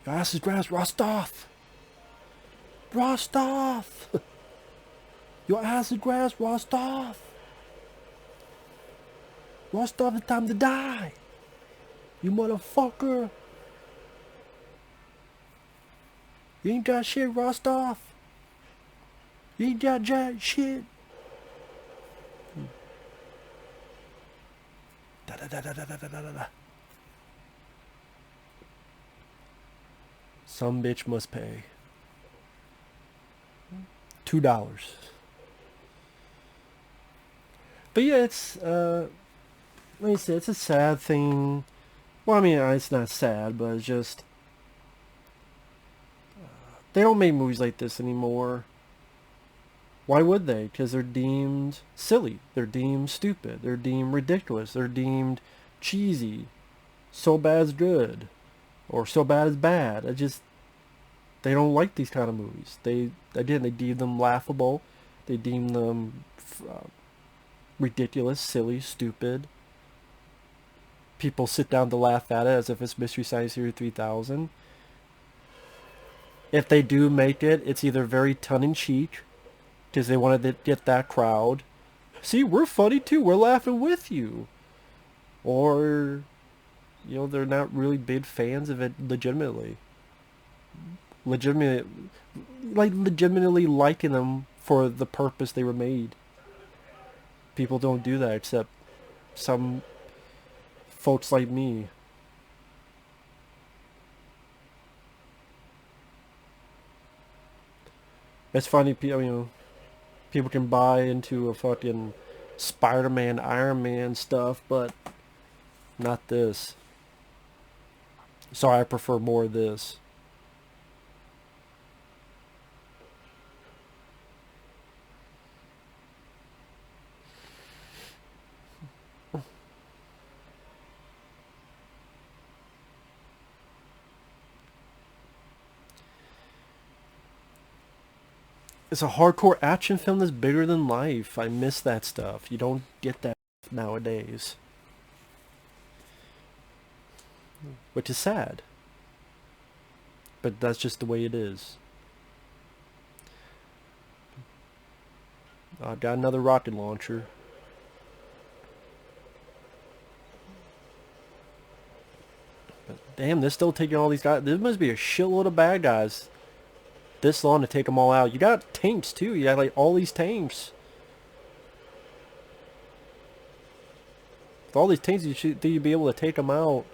Your ass is grass, Rostov. Rostov. Your ass is grass, Rostov. Rostov, it's time to die. You motherfucker. You ain't got shit, Rostov. You ain't got jack shit. Da da da da da da da da da. Some bitch must pay. $2. But yeah, it's like I said, it's a sad thing. Well, I mean, it's not sad, but it's just they don't make movies like this anymore. Why would they? Because they're deemed silly. They're deemed stupid. They're deemed ridiculous. They're deemed cheesy. So bad's good, or so bad is bad. They don't like these kind of movies. They deem them laughable. They deem them ridiculous, silly, stupid. People sit down to laugh at it as if it's Mystery Science Theater 3000. if they do make it, it's either very tongue-in-cheek, because they wanted to get that crowd. See, we're funny too. We're laughing with you. Or, they're not really big fans of it legitimately. Legitimately, legitimately liking them for the purpose they were made. People don't do that except some folks like me. It's funny, people can buy into a fucking Spider-Man, Iron Man stuff, but not this. So I prefer more of this. It's a hardcore action film that's bigger than life. I miss that stuff. You don't get that nowadays. Which is sad. But that's just the way it is. I've got another rocket launcher. But damn, they're still taking all these guys. There must be a shitload of bad guys this long to take them all out. You got tanks too. You got like all these tanks. With all these tanks, you'd be able to take them out.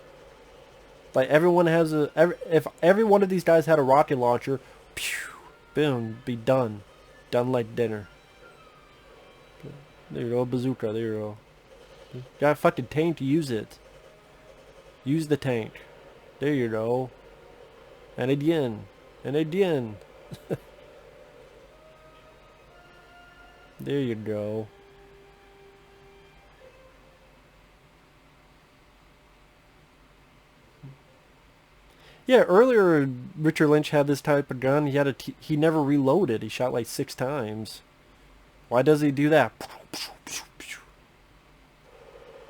Like everyone has if every one of these guys had a rocket launcher, pew, boom, be done. Done like dinner. There you go, bazooka, there you go. You got a fucking tank to use it. Use the tank. There you go. And again. And again. There you go. Yeah, earlier Richard Lynch had this type of gun. He never reloaded. He shot like 6 times. Why does he do that?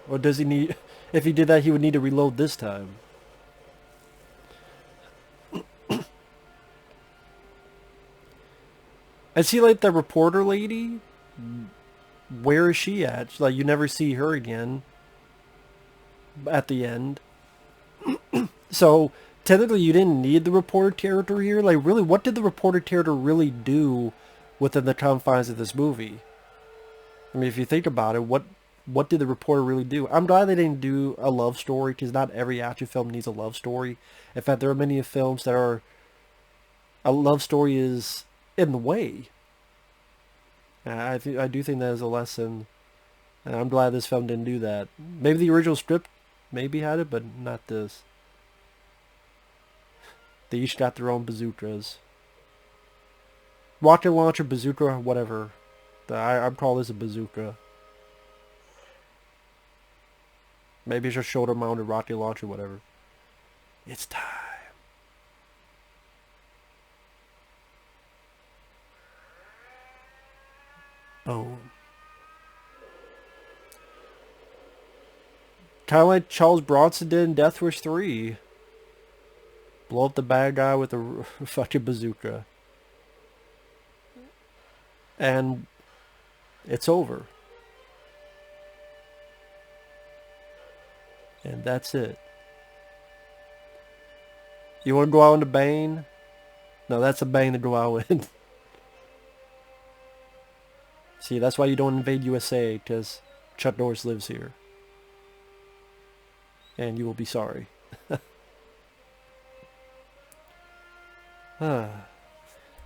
Or does he need... If he did that, he would need to reload this time. And see, like, the reporter lady? Where is she at? Like, you never see her again. At the end. So, technically, you didn't need the reporter character here. Like, really, what did the reporter character really do within the confines of this movie? I mean, if you think about it, what did the reporter really do? I'm glad they didn't do a love story, because not every action film needs a love story. In fact, there are many films that are... A love story is in the way. I do think that is a lesson. And I'm glad this film didn't do that. Maybe the original script maybe had it, but not this. They each got their own bazookas. Rocket launcher, bazooka, whatever. I'd call this a bazooka. Maybe it's a shoulder-mounted rocket launcher, whatever. It's time. Boom. Kind of like Charles Bronson did in Death Wish 3. Blow up the bad guy with a fucking bazooka. And it's over. And that's it. You want to go out in a bang? No, that's a bang to go out with. See, that's why you don't invade U.S.A, because Chuck Norris lives here. And you will be sorry.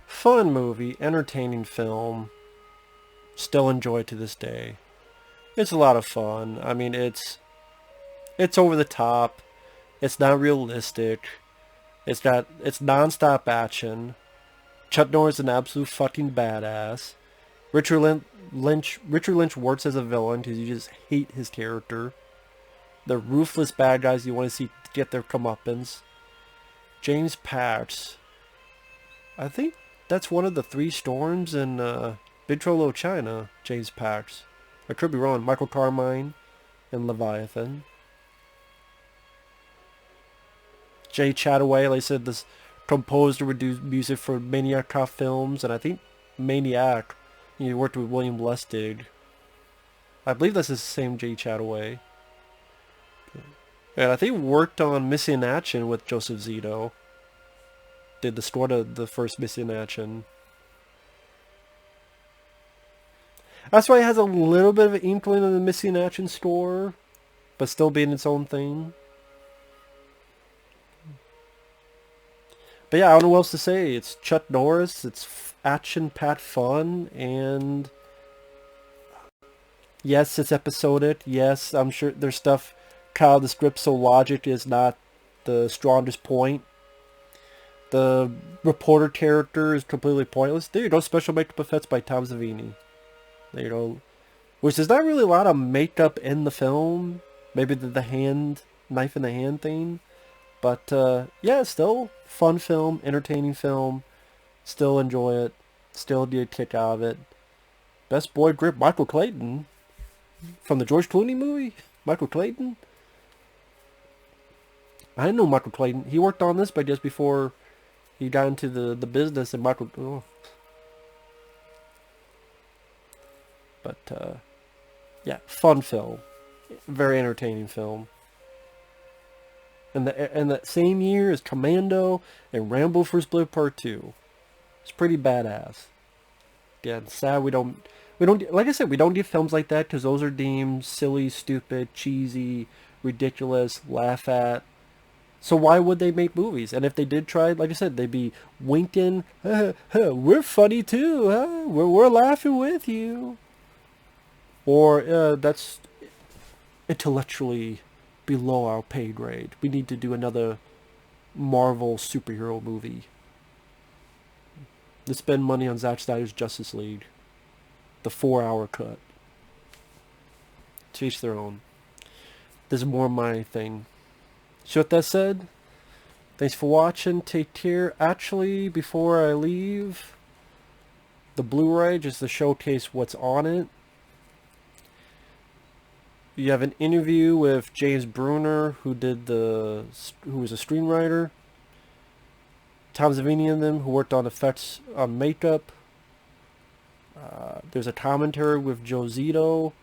Fun movie, entertaining film. Still enjoy it to this day. It's a lot of fun. I mean, it's over the top. It's not realistic. It's non-stop action. Chuck Norris is an absolute fucking badass. Richard Lynch works as a villain because you just hate his character. The ruthless bad guys you want to see get their comeuppance. James Pax. I think that's one of the 3 storms in Big Trouble in Little China. James Pax. I could be wrong. Michael Carmine and Leviathan. Jay Chataway, like I said, this composed and produced music for Maniac Cop films, and I think Maniac, he worked with William Lustig. I believe that's the same J. Chataway. And I think worked on Missing in Action with Joseph Zito. Did the score to the first Missing in Action. That's why it has a little bit of an inkling of the Missing in Action score, but still being its own thing. But yeah, I don't know what else to say. It's Chuck Norris, it's action-packed fun, and yes, it's episodic. Yes, I'm sure there's stuff kind of the script, so logic is not the strongest point. The reporter character is completely pointless. There you go, special makeup effects by Tom Savini. There you go. Which there's not really a lot of makeup in the film. Maybe the hand, knife in the hand thing. But yeah, still fun film, entertaining film. Still enjoy it. Still get a kick out of it. Best boy grip, Michael Clayton. From the George Clooney movie? Michael Clayton? I didn't know Michael Clayton. He worked on this, but just before he got into the business, and Michael... Oh. But, yeah, fun film. Very entertaining film. And that same year is Commando and Rambo First Blood Part 2. It's pretty badass. Yeah, it's sad we don't, like I said, we don't get films like that because those are deemed silly, stupid, cheesy, ridiculous, laugh at. So why would they make movies? And if they did try, like I said, they'd be winking, we're funny too, huh? We're laughing with you. Or that's intellectually below our pay grade. We need to do another Marvel superhero movie. Let's spend money on Zack Snyder's Justice League. The 4-hour cut. To each their own. This is more my thing. So with that said, thanks for watching. Take care. Actually, before I leave, the Blu-ray, just to showcase what's on it. You have an interview with James Bruner, who was a screenwriter. Tom Savini and them, who worked on effects on makeup. There's a commentary with Joe Zito.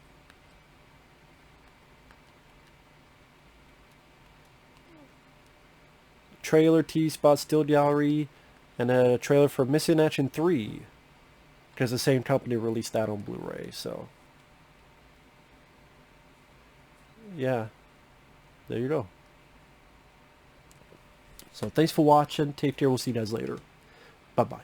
Trailer, T-Spot, Still Gallery, and a trailer for Missing in Action 3. Because the same company released that on Blu-ray, so... yeah, there you go. So thanks for watching. Take care. We'll see you guys later. Bye-bye.